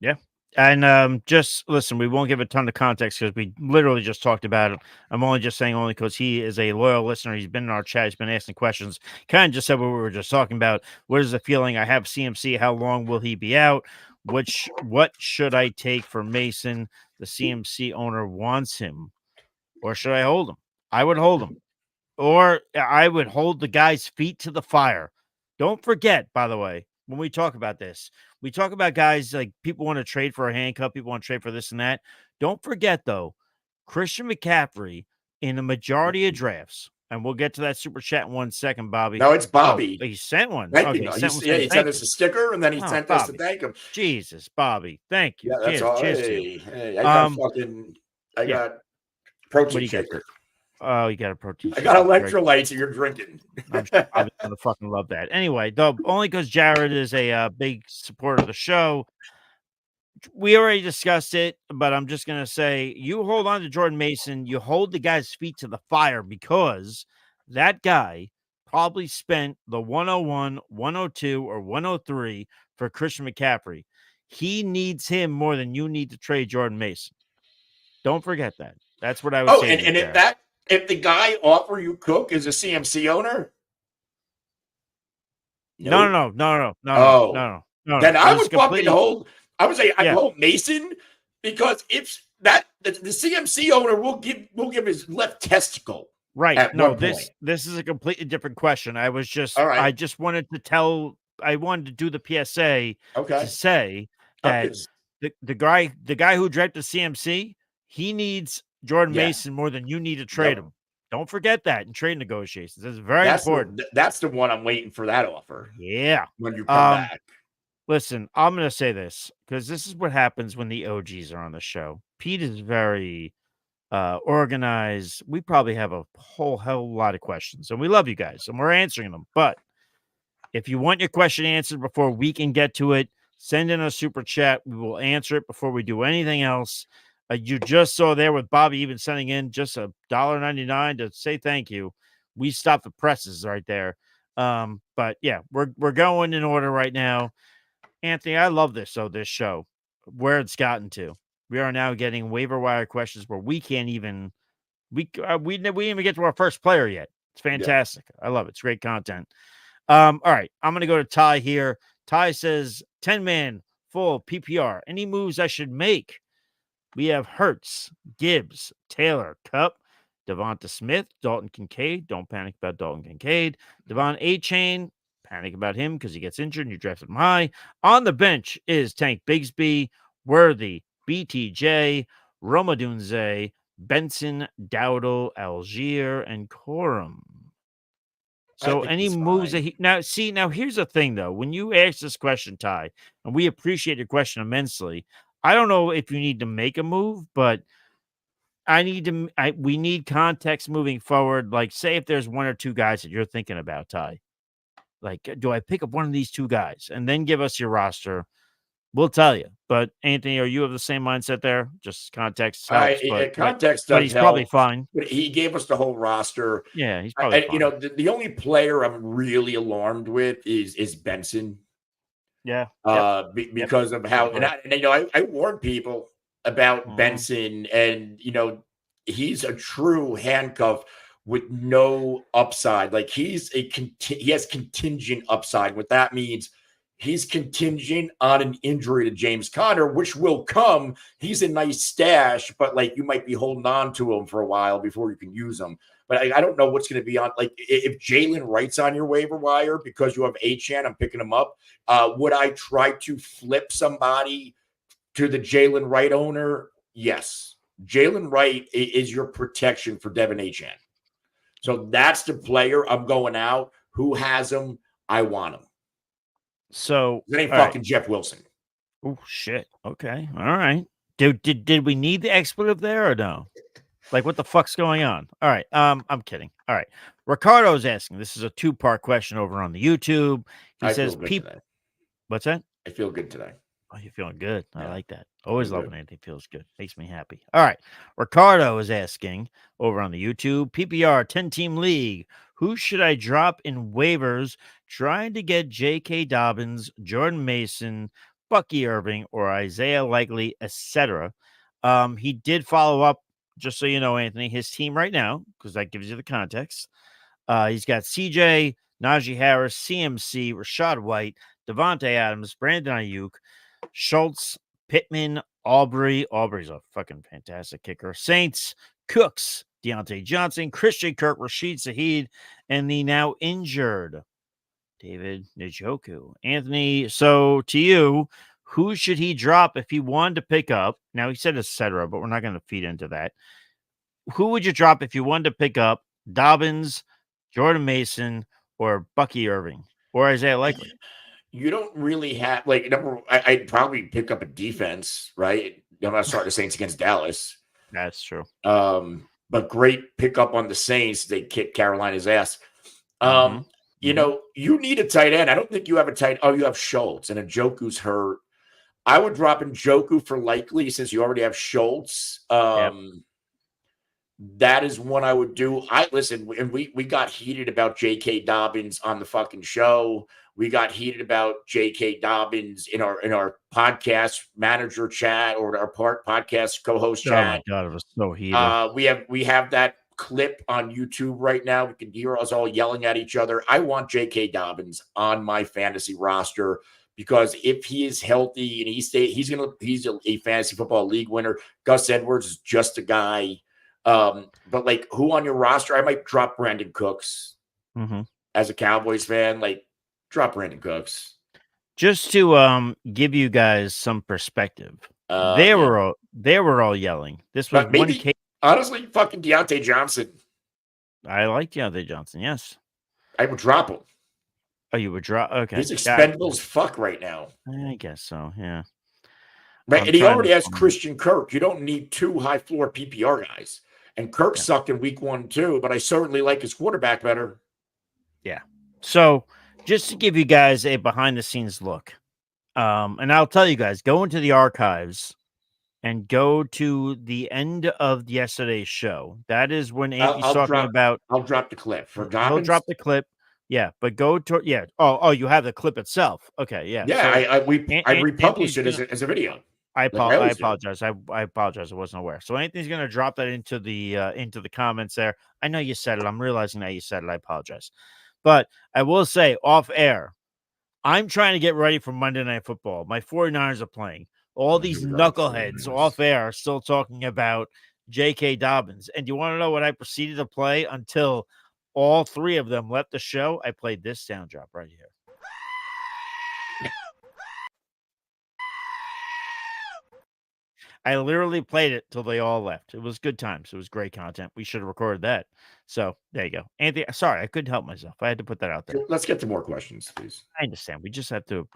Yeah. And just listen, we won't give a ton of context because we literally just talked about it. I'm only just saying only because he is a loyal listener. He's been in our chat. He's been asking questions. Kind of just said what we were just talking about. What is the feeling? I have CMC. How long will he be out? What should I take for Mason? The CMC owner wants him. Or should I hold him? I would hold him. Or I would hold the guy's feet to the fire. Don't forget, by the way, when we talk about this, we talk about guys like people want to trade for a handcuff, people want to trade for this and that. Don't forget, though, Christian McCaffrey in the majority of drafts, and we'll get to that super chat in 1 second, Bobby. No, it's Bobby. Oh, he sent one. Thank you. He sent us a sticker, and then he sent us to thank him. Jesus, Bobby. Thank you. Yeah, that's all. Hey, I got protein shaker. Oh, you got a protein shaker. I got electrolytes and you're drinking. I'm sure I'm going to fucking love that. Anyway, though, only because Jared is a big supporter of the show. We already discussed it, but I'm just going to say you hold on to Jordan Mason. You hold the guy's feet to the fire because that guy probably spent the 101, 102, or 103 for Christian McCaffrey. He needs him more than you need to trade Jordan Mason. Don't forget that. That's what I would say. And if the guy offer you Cook as a CMC owner, no. Then I would fucking hold. I would say I hold Mason because if that the CMC owner will give his left testicle. Right. No, this is a completely different question. I was just I just wanted to do the PSA to say that the guy who drafted CMC, he needs Jordan Mason more than you need to trade him. Don't forget that in trade negotiations. It's very important. That's the one I'm waiting for that offer. Yeah. When you come back. Listen, I'm going to say this because this is what happens when the OGs are on the show. Pete is very organized. We probably have a whole hell of a lot of questions, and we love you guys, and we're answering them. But if you want your question answered before we can get to it, send in a super chat. We will answer it before we do anything else. You just saw there with Bobby even sending in just $1.99 to say thank you. We stopped the presses right there. But yeah, we're going in order right now. Anthony, I love this show, where it's gotten to. We are now getting waiver wire questions where we can't even we didn't even get to our first player yet. It's fantastic. Yeah. I love it. It's great content. All right, I'm gonna go to Ty here. Ty says 10-man full PPR. Any moves I should make? We have Hurts, Gibbs, Taylor, Kupp, Devonta Smith, Dalton Kincaid. Don't panic about Dalton Kincaid. Devon A-Chain. Panic about him because he gets injured and you drafted him high. On the bench is Tank Bigsby, Worthy, BTJ, Romadunze, Benson, Dowdle, Algier, and Corum. I So think any he's moves that fine. now here's the thing though. When you ask this question, Ty, and we appreciate your question immensely. I don't know if you need to make a move, but we need context moving forward. Like, say if there's one or two guys that you're thinking about, Ty. Like, do I pick up one of these two guys and then give us your roster? We'll tell you. But Anthony, are you of the same mindset there? Just context helps, Context but does he's probably help. fine. But he gave us the whole roster. Yeah, he's probably fine. The only player I'm really alarmed with is Benson. Yeah. Because of how, I warned people about Mhm. Benson, and he's a true handcuff with no upside. Like he has contingent upside. What that means, he's contingent on an injury to James Conner, which will come. He's a nice stash, but like you might be holding on to him for a while before you can use him. But I don't know what's going to be on. Like if Jalen Wright's on your waiver wire because you have Achane, I'm picking him up. Would I try to flip somebody to the Jalen Wright owner? Yes. Jalen Wright is your protection for Devin Achane. So that's the player I'm going out. Who has him? I want him. So it ain't fucking Jeff Wilson. Oh shit. Okay. All right. Did we need the expletive there or no? Like, what the fuck's going on? All right. I'm kidding. All right. Ricardo's asking. This is a 2-part question over on the YouTube. He says, today. What's that? I feel good today. Oh, you're feeling good. I like that. I Always feel love good. when anything feels good. Makes me happy. All right. Ricardo is asking over on the YouTube, PPR 10-team league. Who should I drop in waivers trying to get J.K. Dobbins, Jordan Mason, Bucky Irving, or Isaiah Likely, etc.? He did follow up, just so you know, Anthony, his team right now, because that gives you the context. He's got CJ, Najee Harris, CMC, Rashad White, Devontae Adams, Brandon Ayuk, Schultz, Pittman, Aubrey. Aubrey's a fucking fantastic kicker. Saints, Cooks, Deontay Johnson, Christian Kirk, Rashid Shaheed, and the now injured David Njoku. Anthony, so to you, who should he drop if he wanted to pick up? Now, he said etc., but we're not going to feed into that. Who would you drop if you wanted to pick up Dobbins, Jordan Mason, or Bucky Irving, or Isaiah Likely? You don't really have I'd probably pick up a defense, right? I'm not starting the Saints against Dallas. That's true. But great pickup on the Saints. They kicked Carolina's ass. You need a tight end. I don't think you have a tight. Oh, you have Schultz and Njoku's hurt. I would drop Njoku for Likely since you already have Schultz. That is one I would do. And we got heated about J.K. Dobbins on the fucking show. We got heated about J.K. Dobbins in our podcast manager chat or our podcast co-host chat. Oh my God, it was so heated. We have that clip on YouTube right now. We can hear us all yelling at each other. I want J.K. Dobbins on my fantasy roster because if he is healthy and he's a fantasy football league winner. Gus Edwards is just a guy. But like who on your roster? I might drop Brandon Cooks as a Cowboys fan. Like drop Brandon Cooks. Just to give you guys some perspective. They were all yelling. This was honestly fucking Deontay Johnson. I like Deontay Johnson, yes. I would drop him. Oh, you would drop? Okay. He's expendable as fuck right now. I guess so, yeah. Right, and he already has Christian Kirk. You don't need 2 high floor PPR guys. And Kirk sucked in week 1 too, but I certainly like his quarterback better. Yeah. So just to give you guys a behind the scenes look, and I'll tell you guys, go into the archives and go to the end of yesterday's show. That is when Anthony's talking about. I'll drop the clip for Dobbins. He'll drop the clip. Yeah, but go to Oh, you have the clip itself. Okay, yeah. Yeah, I republished it as a video. I apologize. I apologize. I wasn't aware. So Anthony's going to drop that into the comments there. I know you said it. I'm realizing that you said it. I apologize. But I will say off air, I'm trying to get ready for Monday Night Football. My 49ers are playing. All these knuckleheads off air are still talking about J.K. Dobbins. And you want to know what I proceeded to play until all 3 of them left the show? I played this sound drop right here. I literally played it till they all left. It was good times. It was great content. We should have recorded that. So there you go. Anthony, sorry, I couldn't help myself. I had to put that out there. Let's get to more questions, please. I understand. We just have to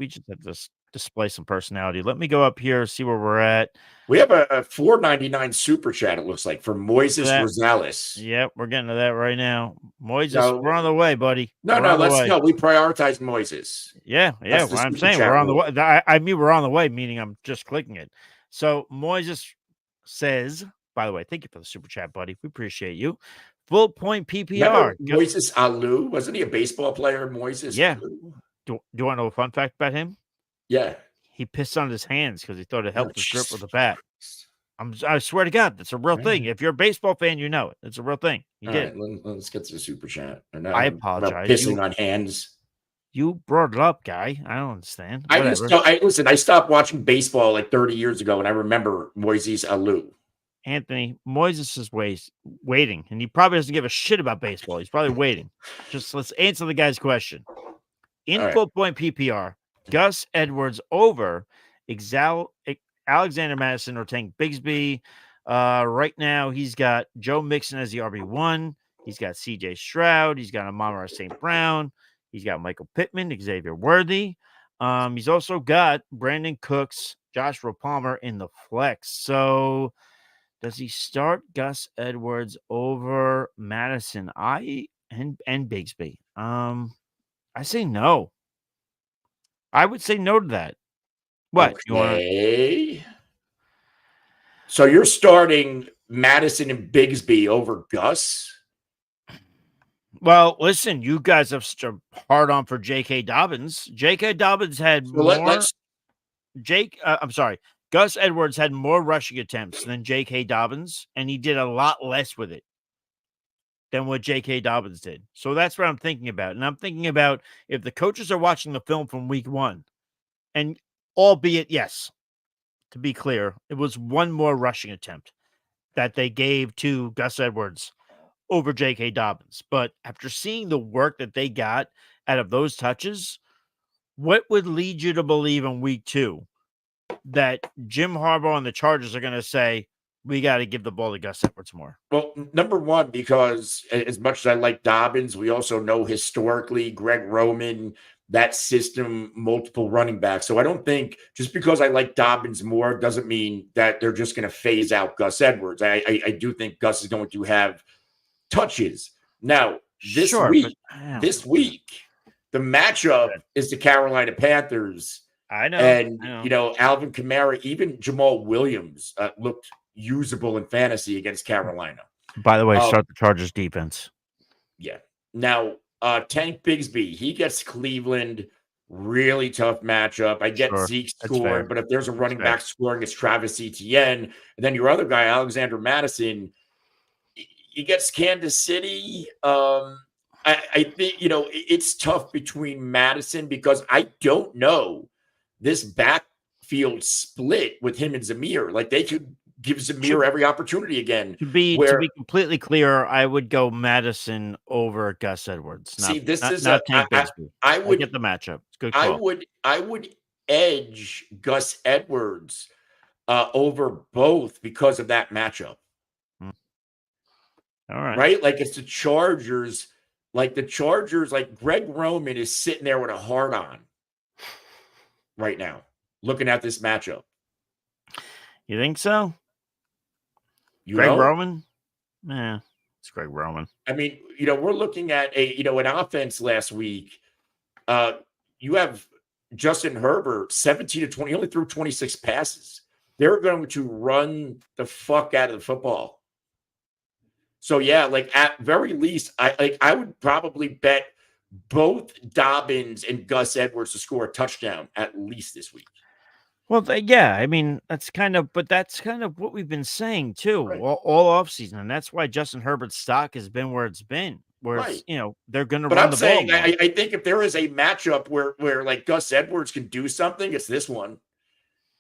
display some personality. Let me go up here, see where we're at. We have a $4.99 super chat, it looks like, from Moises Rosales. Yep, we're getting to that right now. Moises, we're on the way, buddy. No, let's go. We prioritize Moises. Yeah. What I'm saying, we're on the way. I mean, we're on the way, meaning I'm just clicking it. So Moises says, by the way, thank you for the super chat, buddy. We appreciate you. Full point PPR. Moises Alou, wasn't he a baseball player? Moises. Yeah. Do you want to know a fun fact about him? Yeah. He pissed on his hands because he thought it helped his grip with the bat. I swear to God, that's a real thing. If you're a baseball fan, you know it. It's a real thing. You did. Right, let's get to the super chat. I apologize. Pissing on hands. You brought it up, guy. I don't understand. Listen, I stopped watching baseball like 30 years ago, and I remember Moises Alou. Anthony, Moises is waiting, and he probably doesn't give a shit about baseball. He's probably waiting. Just let's answer the guy's question. In full point PPR, Gus Edwards over Alexander Madison or Tank Bigsby. Right now, he's got Joe Mixon as the RB1. He's got CJ Stroud. He's got Amon-Ra St. Brown. He's got Michael Pittman, Xavier Worthy. He's also got Brandon Cooks, Joshua Palmer in the flex. So does he start Gus Edwards over Madison and Bigsby? I say no. I would say no to that. What? Okay. So you're starting Madison and Bigsby over Gus? Well, listen, you guys have such a hard on for J.K. Dobbins. J.K. Dobbins had Gus Edwards had more rushing attempts than J.K. Dobbins, and he did a lot less with it than what J.K. Dobbins did. So that's what I'm thinking about. And I'm thinking about if the coaches are watching the film from week 1, and albeit, yes, to be clear, it was one more rushing attempt that they gave to Gus Edwards over J.K. Dobbins. But after seeing the work that they got out of those touches, what would lead you to believe in week 2 that Jim Harbaugh and the Chargers are going to say, we got to give the ball to Gus Edwards more? Well, number one, because as much as I like Dobbins, we also know historically Greg Roman, that system, multiple running backs. So I don't think just because I like Dobbins more doesn't mean that they're just going to phase out Gus Edwards. I do think Gus is going to have touches. Now, this week, the matchup is the Carolina Panthers. I know. And, Alvin Kamara, even Jamal Williams looked usable in fantasy against Carolina. By the way, start the Chargers defense. Yeah. Now, Tank Bigsby, he gets Cleveland, really tough matchup. I get Zeke scoring, but if there's a running back scoring, it's Travis Etienne. And then your other guy, Alexander Madison, he gets Kansas City. I think, it's tough between Madison because I don't know this backfield split with him and Zamir. Like, they could give Zamir every opportunity again. To be completely clear, I would go Madison over Gus Edwards. I would get the matchup. It's good call. I would edge Gus Edwards over both because of that matchup. All right. Right? Like, it's the Chargers. Like, Greg Roman is sitting there with a heart on right now, looking at this matchup. You think so? Greg Roman? Yeah, it's Greg Roman. I mean, we're looking at an offense last week. You have Justin Herbert, 17 to 20, he only threw 26 passes. They're going to run the fuck out of the football. So yeah, like at very least, I would probably bet both Dobbins and Gus Edwards to score a touchdown at least this week. Well, yeah, I mean, that's kind of what we've been saying too, right, all offseason, and that's why Justin Herbert's stock has been where it's been. Where right, they're going to run the ball. But I'm saying, I think if there is a matchup where like Gus Edwards can do something, it's this one.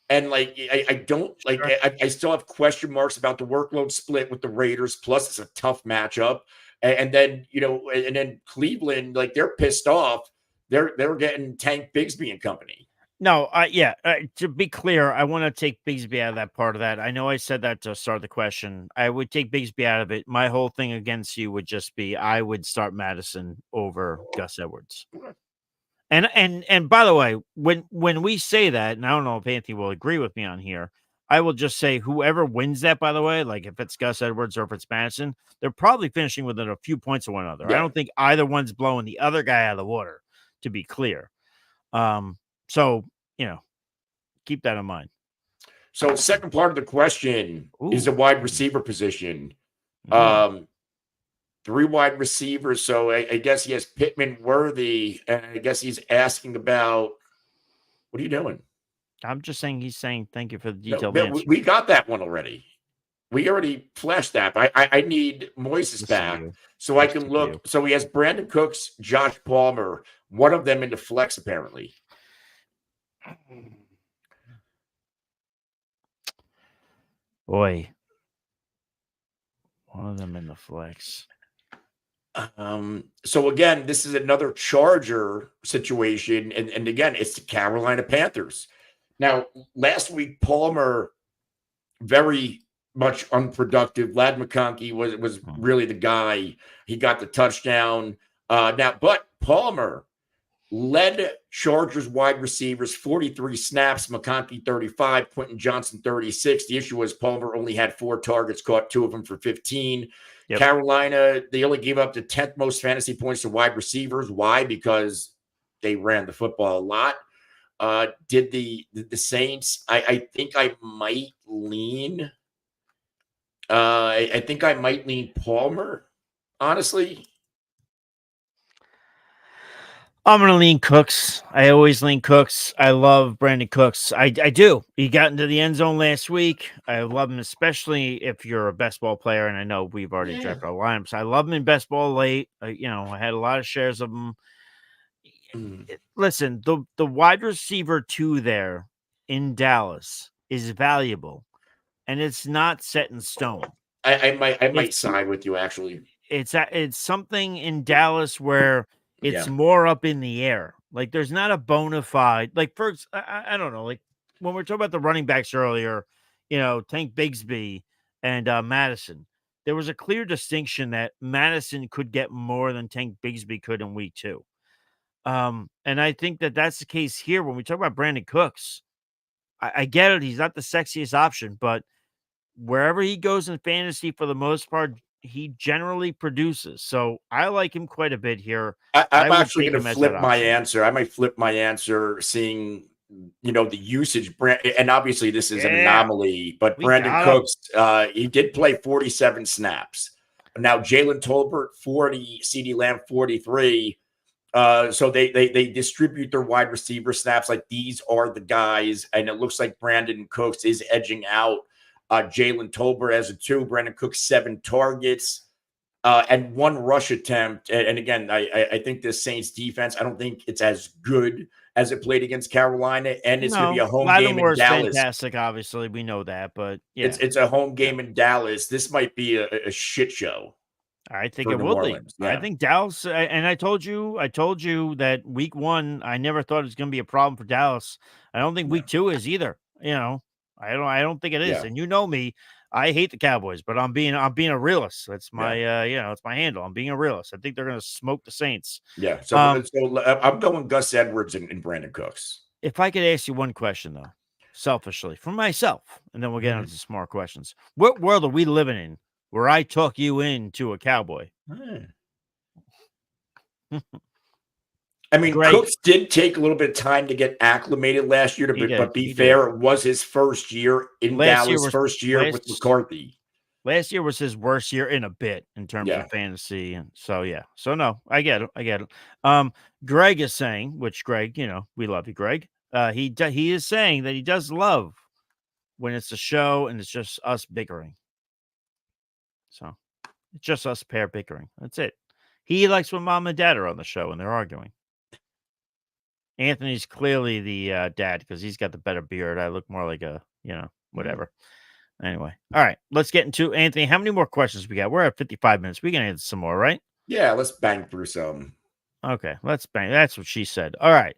And like I don't like I still have question marks about the workload split with the Raiders. Plus, it's a tough matchup, and then and then Cleveland, like they're pissed off. They're getting Tank Bigsby and company. No, yeah. To be clear, I want to take Bigsby out of that part of that. I know I said that to start the question. I would take Bigsby out of it. My whole thing against you would just be I would start Madison over Gus Edwards. And by the way, when we say that, and I don't know if Anthony will agree with me on here, I will just say whoever wins that, by the way, like if it's Gus Edwards or if it's Madison, they're probably finishing within a few points of one another. I Yeah. don't think either one's blowing the other guy out of the water, to be clear. So, keep that in mind. So second part of the question is a wide receiver position. 3 wide receivers. So I guess he has Pittman, Worthy, and I guess he's asking about what are you doing? I'm just saying he's saying thank you for the No, detailed no, answer. we got that one already. We already flashed that. I need Moises back so I can look. So he has Brandon Cooks, Josh Palmer, one of them into flex apparently. Boy, one of them in the flex. So again, this is another Charger situation, and again, it's the Carolina Panthers. Now, last week, Palmer very much unproductive. Lad McConkey was really the guy. He got the touchdown. But Palmer led Chargers wide receivers 43 snaps, McConkey 35, Quentin Johnson 36. The issue was Palmer only had 4 targets, caught 2 of them for 15. Yep. Carolina, they only gave up the 10th most fantasy points to wide receivers. Why? Because they ran the football a lot. Did the Saints? I think I might lean. I think I might lean Palmer, honestly. I'm going to lean Cooks. I always lean Cooks. I love Brandon Cooks. I do. He got into the end zone last week. I love him, especially if you're a best ball player. And I know we've already dropped our lineups. I love him in best ball late. I had a lot of shares of him. Listen, the wide receiver 2 there in Dallas is valuable, and it's not set in stone. I might side with you, actually. It's something in Dallas where it's more up in the air. Like there's not a bona fide, like first, I don't know, like when we were talking about the running backs earlier, Tank Bigsby and Madison, there was a clear distinction that Madison could get more than Tank Bigsby could in week 2. And I think that that's the case here when we talk about Brandon Cooks. I get it. He's not the sexiest option, but wherever he goes in fantasy, for the most part, he generally produces. So I like him quite a bit here. I'm actually going to flip my answer. I might flip my answer seeing, the usage. And obviously this is an anomaly, but Brandon Cooks, he did play 47 snaps. Now Jalen Tolbert, 40, CeeDee Lamb, 43. So they distribute their wide receiver snaps. Like these are the guys. And it looks like Brandon Cooks is edging out Jalen Tolbert as a 2, Brandon Cooks 7 targets and 1 rush attempt. And again, I think the Saints defense, I don't think it's as good as it played against Carolina. And it's going to be a home game in Dallas. Fantastic, obviously, we know that, but yeah, it's a home game in Dallas. This might be a shit show. I think it will be. Yeah. I think Dallas, and I told you that week 1, I never thought it was going to be a problem for Dallas. I don't think week 2 is either. I don't think it is. Yeah. And you know me, I hate the Cowboys, but I'm being a realist. That's my it's my handle. I'm being a realist. I think they're going to smoke the Saints. Yeah. So I'm going Gus Edwards and Brandon Cooks. If I could ask you one question though, selfishly for myself, and then we'll get into some more questions. What world are we living in where I talk you into a Cowboy? I mean, Greg, Cooks did take a little bit of time to get acclimated last year, but be fair, it was his first year in Dallas, first year with McCarthy. Last year was his worst year in a bit in terms of fantasy. And so, So, no, I get it. Greg is saying, which Greg, we love you, Greg. He is saying that he does love when it's a show and it's just us bickering. So, it's just us pair bickering. That's it. He likes when mom and dad are on the show and they're arguing. Anthony's clearly the dad because he's got the better beard. I look more like a, whatever. Anyway. All right. Let's get into Anthony. How many more questions we got? We're at 55 minutes. We can answer some more, right? Yeah. Let's bang through some. Okay. Let's bang. That's what she said. All right.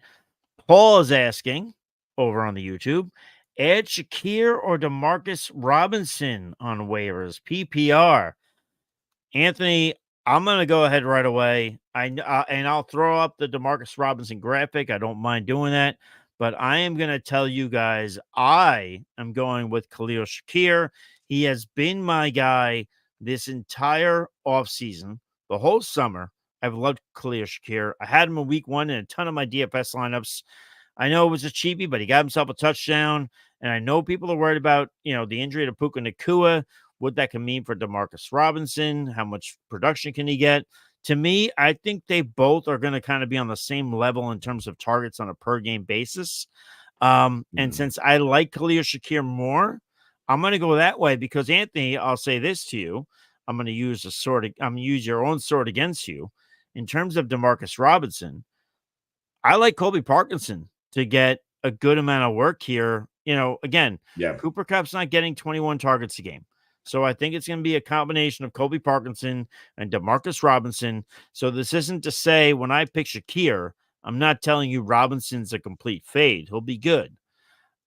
Paul is asking, over on the YouTube. Add Shakir or Demarcus Robinson on waivers, PPR. Anthony, I'm going to go ahead right away. And I'll throw up the Demarcus Robinson graphic. I don't mind doing that. But I am going to tell you guys, I am going with Khalil Shakir. He has been my guy this entire offseason, the whole summer. I've loved Khalil Shakir. I had him in week 1 in a ton of my DFS lineups. I know it was a cheapie, but he got himself a touchdown. And I know people are worried about, the injury to Puka Nacua, what that can mean for Demarcus Robinson, how much production can he get. To me, I think they both are going to kind of be on the same level in terms of targets on a per game basis. And since I like Khalil Shakir more, I'm going to go that way because, Anthony, I'll say this to you. I'm going to use your own sword against you. In terms of Demarcus Robinson, I like Colby Parkinson to get a good amount of work here. Again, Cooper Kupp's not getting 21 targets a game. So I think it's going to be a combination of Colby Parkinson and Demarcus Robinson. So this isn't to say when I pick Shakir, I'm not telling you Robinson's a complete fade. He'll be good.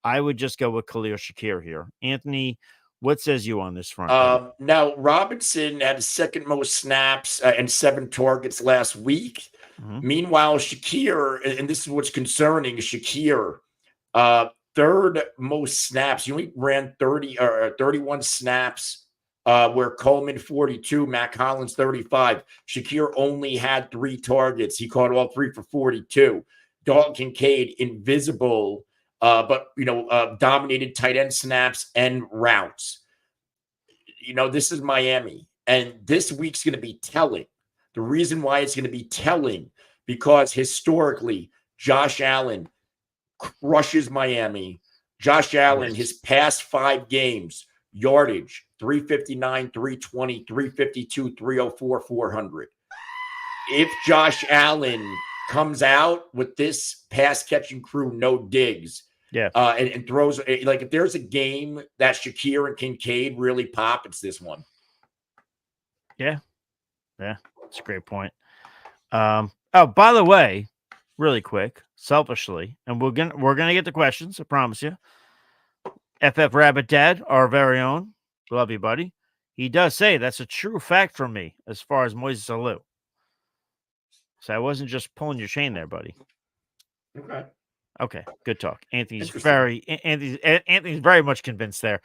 I would just go with Khalil Shakir here. Anthony, what says you on this front? Now, Robinson had his second most snaps and 7 targets last week. Meanwhile, Shakir, and this is what's concerning, Shakir, third most snaps. He only ran 31 snaps, where Coleman 42, Matt Collins 35. Shakir only had 3 targets. He caught all 3 for 42. Dalton Kincaid, invisible, but dominated tight end snaps and routes. This is Miami, and this week's going to be telling. The reason why it's going to be telling, because historically, Josh Allen crushes Miami. Josh Allen, his past 5 games, yardage, 359, 320, 352, 304, 400. If Josh Allen comes out with this pass-catching crew, no digs, and throws, like if there's a game that Shakir and Kincaid really pop, it's this one. Yeah, that's a great point. By the way, really quick, selfishly, and we're gonna get the questions, I promise you. FF Rabbit Dad, our very own, love you, buddy. He does say that's a true fact from me as far as Moises Alou. So I wasn't just pulling your chain there, buddy. Okay, good talk. Anthony's very much convinced there.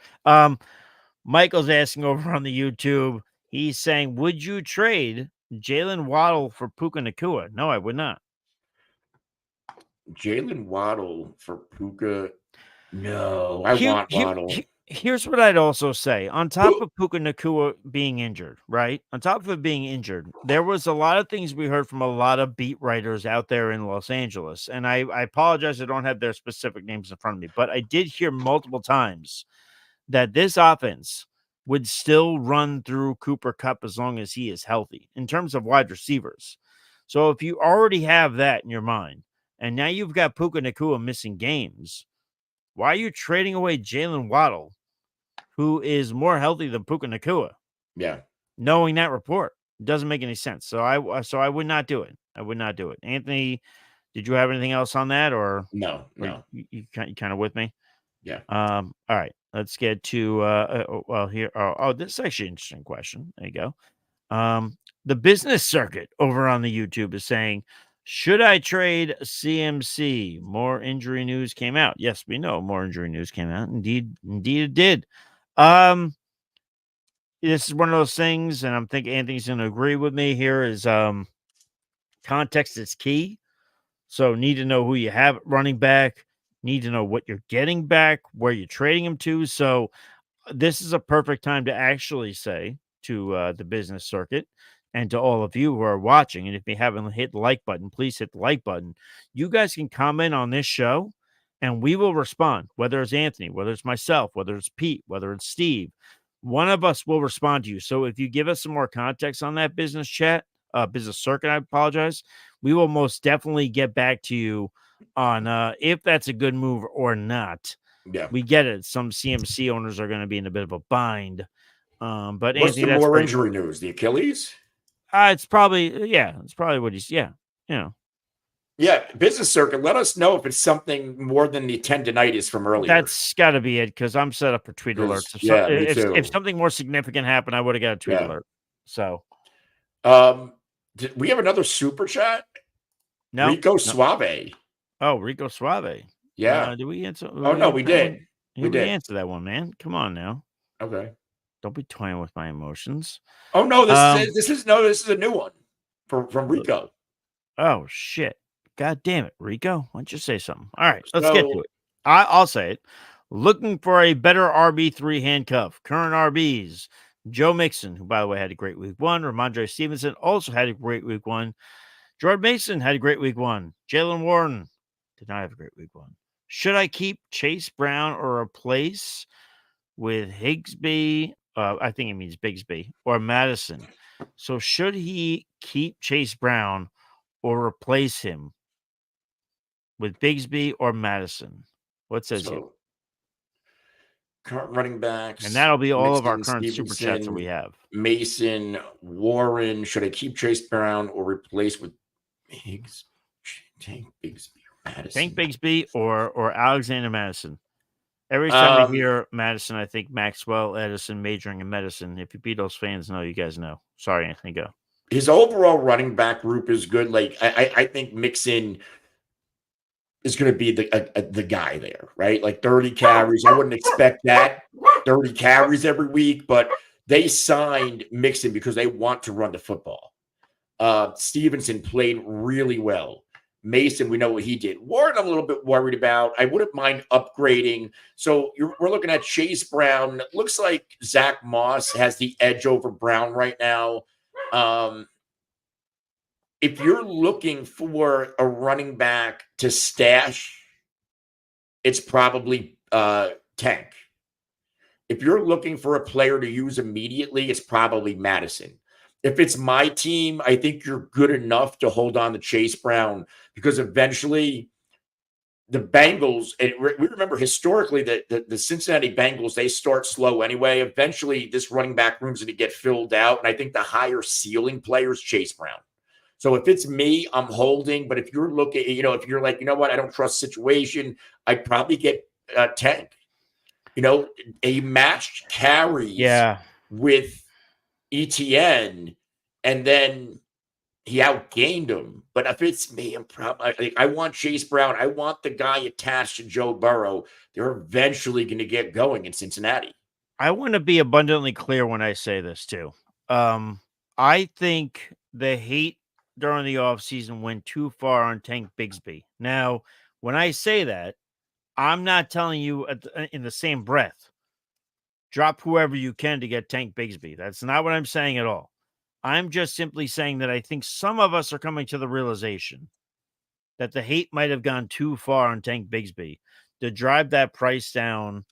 Michael's asking over on the YouTube. He's saying, would you trade Jalen Waddle for Puka Nacua? No, I would not. Jalen Waddle for Puka? No, I want Waddle. Here's what I'd also say. On top of Puka Nacua being injured, right? On top of it being injured, there was a lot of things we heard from a lot of beat writers out there in Los Angeles. And I apologize, I don't have their specific names in front of me, but I did hear multiple times that this offense would still run through Cooper Kupp as long as he is healthy in terms of wide receivers. So if you already have that in your mind, and now you've got Puka Nacua missing games, why are you trading away Jalen Waddle, who is more healthy than Puka Nacua? Yeah. Knowing that report, it doesn't make any sense. So I would not do it. I would not do it. Anthony, did you have anything else on that, or no? You kind of with me? Yeah. All right. Let's get to here. This is actually an interesting question. There you go. The business circuit over on the YouTube is saying, should I trade CMC? More injury news came out. Yes, we know more injury news came out. Indeed it did. This is one of those things, and I'm thinking Anthony's going to agree with me here, is context is key. So need to know who you have running back, need to know what you're getting back, where you're trading him to. So this is a perfect time to actually say to the business circuit and to all of you who are watching, and if you haven't hit the like button, please hit the like button. You guys can comment on this show, and we will respond, whether it's Anthony, whether it's myself, whether it's Pete, whether it's Steve. One of us will respond to you. So if you give us some more context on that business circuit, I apologize, we will most definitely get back to you on if that's a good move or not. Yeah, we get it. Some CMC owners are going to be in a bit of a bind. But what's Anthony, the more injury news? The Achilles? It's probably what he's. Yeah, business circuit. Let us know if it's something more than the tendonitis from earlier. That's got to be it because I'm set up for tweet alerts. Me If too. something more significant happened, I would have got a tweet alert. So, Did we have another super chat? no, Rico no. Suave. Oh, Rico Suave. Yeah. Did we answer? Oh no, we did. We did. Answer that one, man. Come on now. Okay. Don't be toying with my emotions. Oh no, this is a new one from Rico. Oh shit. God damn it, Rico. Why don't you say something? All right, let's get to it. I'll say it. Looking for a better RB3 handcuff. Current RBs. Joe Mixon, who, by the way, had a great week one. Ramondre Stevenson also had a great week one. Jordan Mason had a great week one. Jalen Warren did not have a great week one. Should I keep Chase Brown or replace with Higsby? I think it means Bigsby or Madison. So should he keep Chase Brown or replace him with Bigsby or Madison? What says you? Current running backs. And that'll be all Mixon, of our current Stevenson, super chats that we have. Mason, Warren. Should I keep Chase Brown or replace with Higgs? Tank Bigsby or Madison? Tank Bigsby or Alexander Madison. Every time I hear Madison, I think Maxwell Edison majoring in medicine. If you Beatles fans know, you guys know. Sorry, Anthony, go. His overall running back group is good. Like I think Mixon is going to be the guy there, right? Like 30 carries. I wouldn't expect that 30 carries every week, but they signed Mixon because they want to run the football. Stevenson played really well. Mason, we know what he did. Warren, I'm a little bit worried about. I wouldn't mind upgrading. So we're looking at Chase Brown. It looks like Zach Moss has the edge over Brown right now. If you're looking for a running back to stash, it's probably Tank. If you're looking for a player to use immediately, it's probably Madison. If it's my team, I think you're good enough to hold on to Chase Brown because eventually the Bengals, and we remember historically that the Cincinnati Bengals, they start slow anyway. Eventually, this running back room's going to get filled out, and I think the higher ceiling player is Chase Brown. So if it's me, I'm holding. But if you're looking, if you're like, you know what, I don't trust situation, I'd probably get Tank. A matched carries with ETN, and then he outgained him. But if it's me, I want Chase Brown. I want the guy attached to Joe Burrow. They're eventually going to get going in Cincinnati. I want to be abundantly clear when I say this too. I think the hate during the offseason went too far on Tank Bigsby. Now, when I say that, I'm not telling you in the same breath, drop whoever you can to get Tank Bigsby. That's not what I'm saying at all. I'm just simply saying that I think some of us are coming to the realization that the hate might have gone too far on Tank Bigsby to drive that price down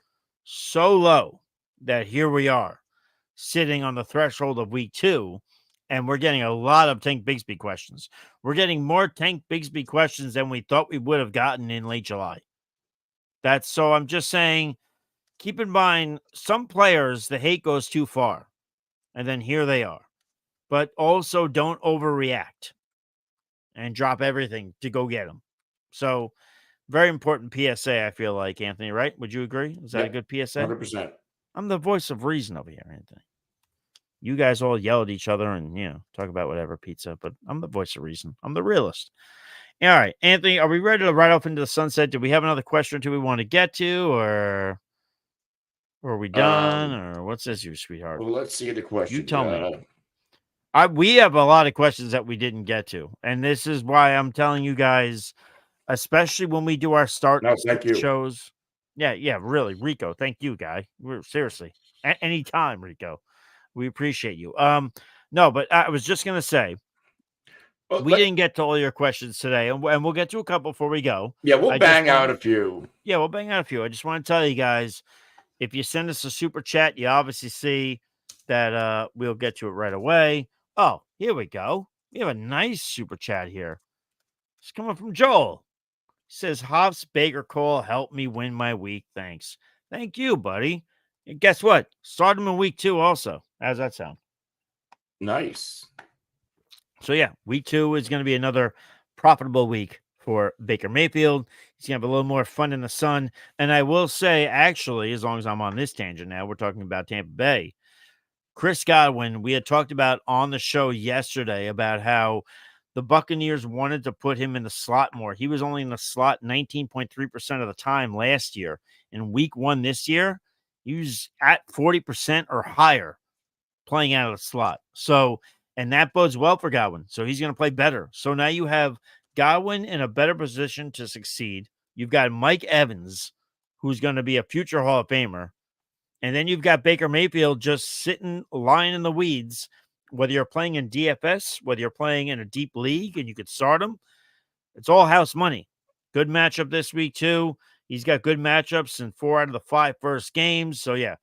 so low that here we are sitting on the threshold of week 2, and we're getting a lot of Tank Bigsby questions. We're getting more Tank Bigsby questions than we thought we would have gotten in late July. So I'm just saying, keep in mind, some players, the hate goes too far, and then here they are. But also don't overreact and drop everything to go get them. So very important PSA, I feel like, Anthony, right? Would you agree? Is that a good PSA? 100%. I'm the voice of reason over here, Anthony. You guys all yell at each other and, talk about whatever pizza, but I'm the voice of reason. I'm the realist. All right, Anthony, are we ready to ride off into the sunset? Do we have another question or two we want to get to, or are we done, or what says you, sweetheart? Well, let's see the question. You tell me. We have a lot of questions that we didn't get to, and this is why I'm telling you guys, especially when we do our start shows. Yeah, really, Rico. Thank you, guy. We're seriously anytime, Rico. We appreciate you. No, but I was just gonna say, we didn't get to all your questions today, and we'll get to a couple before we go. Yeah, we'll bang out a few. Yeah, we'll bang out a few. I just want to tell you guys, if you send us a super chat, you obviously see that we'll get to it right away. Oh, here we go. We have a nice super chat here. It's coming from Joel. He says, Hobbs Baker Cole helped me win my week. Thanks. Thank you, buddy. And guess what? Start him in week 2 also. How's that sound? Nice. So, yeah, week 2 is going to be another profitable week for Baker Mayfield. He's going to have a little more fun in the sun. And I will say, actually, as long as I'm on this tangent now, we're talking about Tampa Bay. Chris Godwin, we had talked about on the show yesterday about how the Buccaneers wanted to put him in the slot more. He was only in the slot 19.3% of the time last year. In week 1 this year, he was at 40% or higher playing out of the slot. So, and that bodes well for Godwin. So he's going to play better. So now you have Godwin in a better position to succeed. You've got Mike Evans, who's going to be a future Hall of Famer. And then you've got Baker Mayfield just sitting, lying in the weeds, whether you're playing in DFS, whether you're playing in a deep league and you could start him. It's all house money. Good matchup this week, too. He's got good matchups in 4 out of the 5 first games. So, yeah,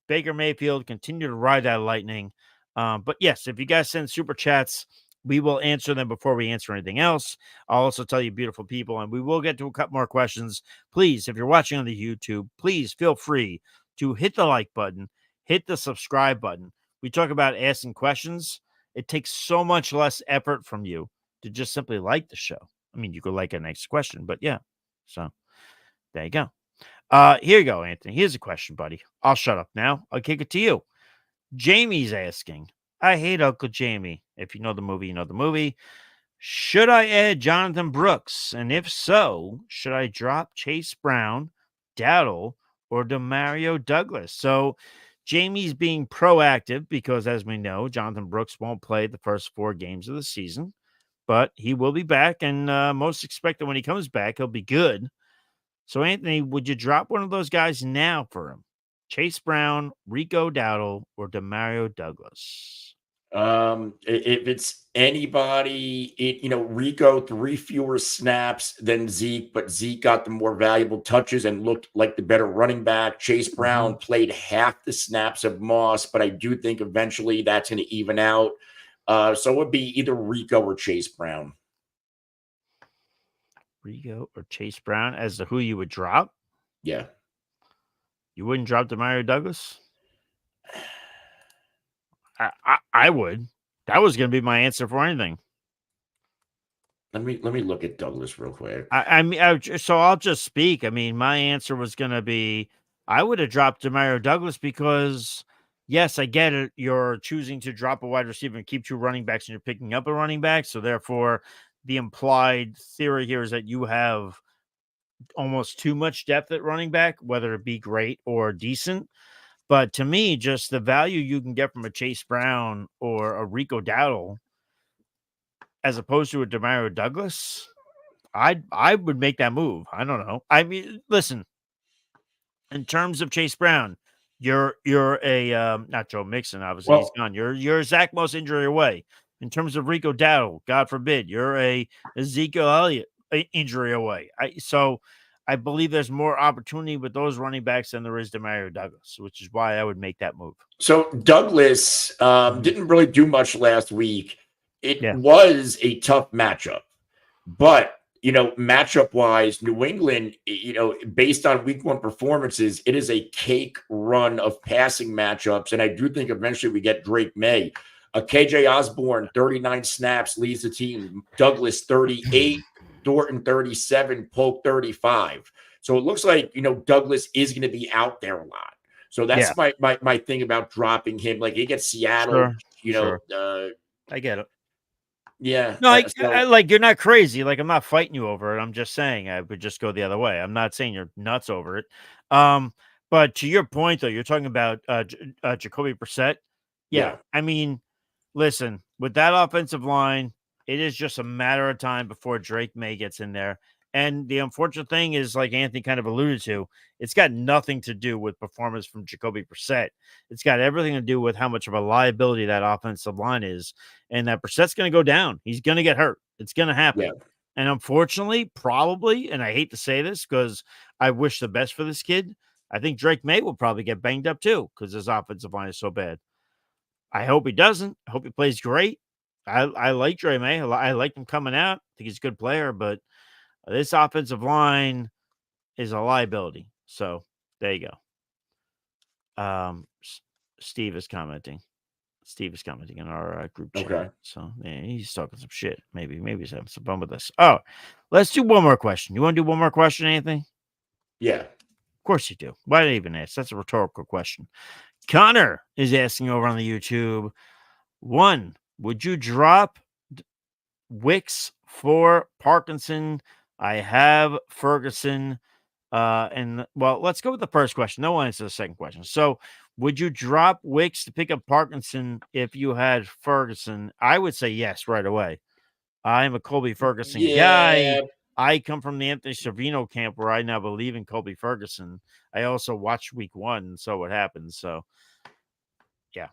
Baker Mayfield, continue to ride that lightning. But, yes, if you guys send super chats, we will answer them before we answer anything else. I'll also tell you, beautiful people, and we will get to a couple more questions. Please, if you're watching on the YouTube, please feel free to hit the like button, hit the subscribe button. We talk about asking questions. It takes so much less effort from you to just simply like the show. I mean, you could like a next question, but yeah. So there you go. Here you go, Anthony. Here's a question, buddy. I'll shut up now. I'll kick it to you. Jamie's asking, I hate Uncle Jamie. If you know the movie, you know the movie. Should I add Jonathan Brooks? And if so, should I drop Chase Brown, Dowdle, or Demario Douglas? So Jamie's being proactive because, as we know, Jonathan Brooks won't play the first 4 games of the season, but he will be back, and most expected when he comes back, he'll be good. So, Anthony, would you drop one of those guys now for him? Chase Brown, Rico Dowdle, or Demario Douglas? If it's anybody, Rico 3 fewer snaps than Zeke, but Zeke got the more valuable touches and looked like the better running back. Chase Brown played half the snaps of Moss, but I do think eventually that's going to even out. So it would be either Rico or Chase Brown. Rico or Chase Brown as to who you would drop? Yeah. You wouldn't drop Demario Douglas? I would. That was going to be my answer for anything. Let me look at Douglas real quick. So I'll just speak. I mean, my answer was going to be I would have dropped Demario Douglas because, yes, I get it. You're choosing to drop a wide receiver and keep 2 running backs, and you're picking up a running back. So therefore, the implied theory here is that you have almost too much depth at running back, whether it be great or decent. But to me, just the value you can get from a Chase Brown or a Rico Dowdle, as opposed to a Demario Douglas, I would make that move. I don't know. I mean, listen, in terms of Chase Brown, you're a not Joe Mixon, obviously he's gone. You're Zach Moss injury away. In terms of Rico Dowdle, God forbid, you're a Ezekiel Elliott injury away. So I believe there's more opportunity with those running backs than there is Demario Douglas, which is why I would make that move. So Douglas didn't really do much last week. It was a tough matchup, but matchup wise, New England, based on week 1 performances, it is a cake run of passing matchups. And I do think eventually we get Drake May. KJ Osborne, 39 snaps, leads the team. Douglas, 38. Thornton, 37. Polk, 35. So it looks like, Douglas is going to be out there a lot. So that's my thing about dropping him. Like, he gets Seattle, I get it. Yeah. No, I like, you're not crazy. Like, I'm not fighting you over it. I'm just saying I would just go the other way. I'm not saying you're nuts over it. But to your point, though, you're talking about Jacoby Brissett. Yeah. I mean, listen, with that offensive line, it is just a matter of time before Drake May gets in there. And the unfortunate thing is, like Anthony kind of alluded to, it's got nothing to do with performance from Jacoby Brissett. It's got everything to do with how much of a liability that offensive line is. And that Brissett's going to go down. He's going to get hurt. It's going to happen. Yeah. And unfortunately, probably, and I hate to say this because I wish the best for this kid, I think Drake May will probably get banged up too because his offensive line is so bad. I hope he doesn't. I hope he plays great. I like Drake May. I like him coming out. I think he's a good player, but this offensive line is a liability. So there you go. Steve is commenting. Steve is commenting in our group chat. Okay. So yeah, he's talking some shit. Maybe he's having some fun with us. Oh, let's do one more question. You want to do one more question, Anthony? Yeah. Of course you do. Why did I even ask? That's a rhetorical question. Connor is asking over on the YouTube. 1, would you drop Wicks for Parkinson? I have Ferguson. And well, let's go with the first question. No one answer the second question. So, would you drop Wicks to pick up Parkinson if you had Ferguson? I would say yes right away. I'm a Colby Ferguson guy. I come from the Anthony Servino camp where I now believe in Colby Ferguson. I also watched week 1 and saw what happened. So, yeah,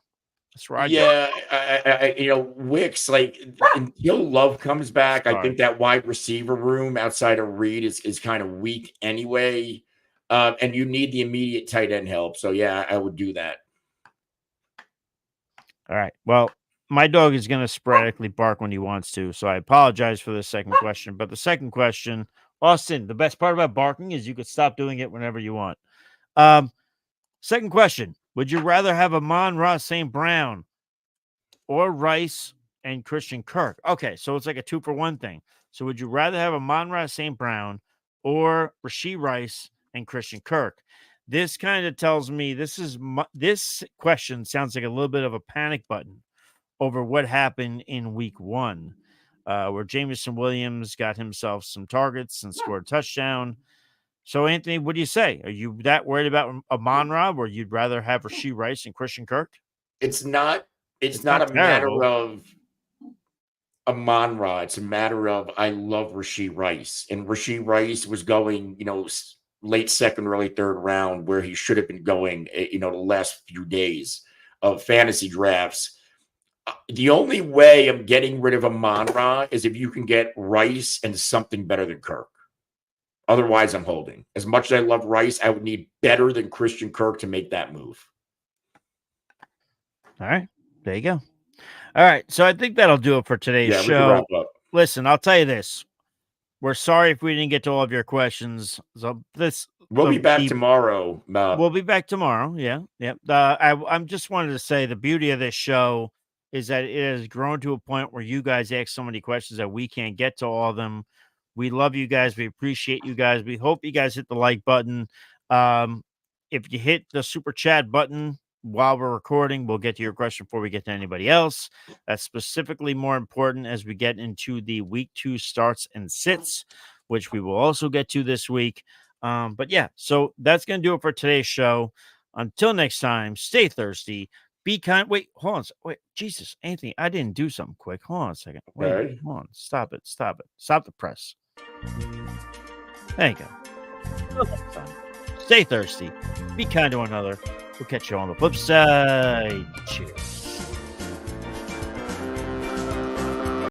that's right. Yeah, I Wicks, like until Love comes back, I think that wide receiver room outside of Reed is kind of weak anyway. And you need the immediate tight end help. So yeah, I would do that. All right. Well, my dog is going to sporadically bark when he wants to, so I apologize for the second question. But the second question, Austin, the best part about barking is you could stop doing it whenever you want. Second question, would you rather have Amon-Ra St. Brown or Rice and Christian Kirk? Okay, so it's like a 2-for-1 thing. So would you rather have Amon-Ra St. Brown or Rashee Rice and Christian Kirk? This kind of tells me this question sounds like a little bit of a panic button over what happened in week 1, where Jameson Williams got himself some targets and scored a touchdown. So, Anthony, what do you say? Are you that worried about Amon-Ra, where you'd rather have Rashee Rice and Christian Kirk? It's not a matter of Amon-Ra. It's a matter of I love Rashee Rice. And Rashee Rice was going, late second, early third round, where he should have been going, the last few days of fantasy drafts. The only way I'm getting rid of Amon-Ra is if you can get Rice and something better than Kirk. Otherwise, I'm holding. As much as I love Rice, I would need better than Christian Kirk to make that move. All right. There you go. All right. So I think that'll do it for today's show. We can wrap up. Listen, I'll tell you this. We're sorry if we didn't get to all of your questions. So we'll be back tomorrow. We'll be back tomorrow. Yeah. I'm just wanted to say the beauty of this show is that it has grown to a point where you guys ask so many questions that we can't get to all of them. We love you guys. We appreciate you guys. We hope you guys hit the like button. If you hit the super chat button while we're recording, we'll get to your question before we get to anybody else. That's specifically more important as we get into the week 2 starts and sits, which we will also get to this week. But yeah, so that's going to do it for today's show. Until next time, stay thirsty. Be kind. Wait, hold on. Wait, Jesus, Anthony, I didn't do something quick. Hold on a second. Wait, right. Hold on. Stop it. Stop the press. There you go. Until next time, stay thirsty. Be kind to one another. We'll catch you on the flip side. Cheers.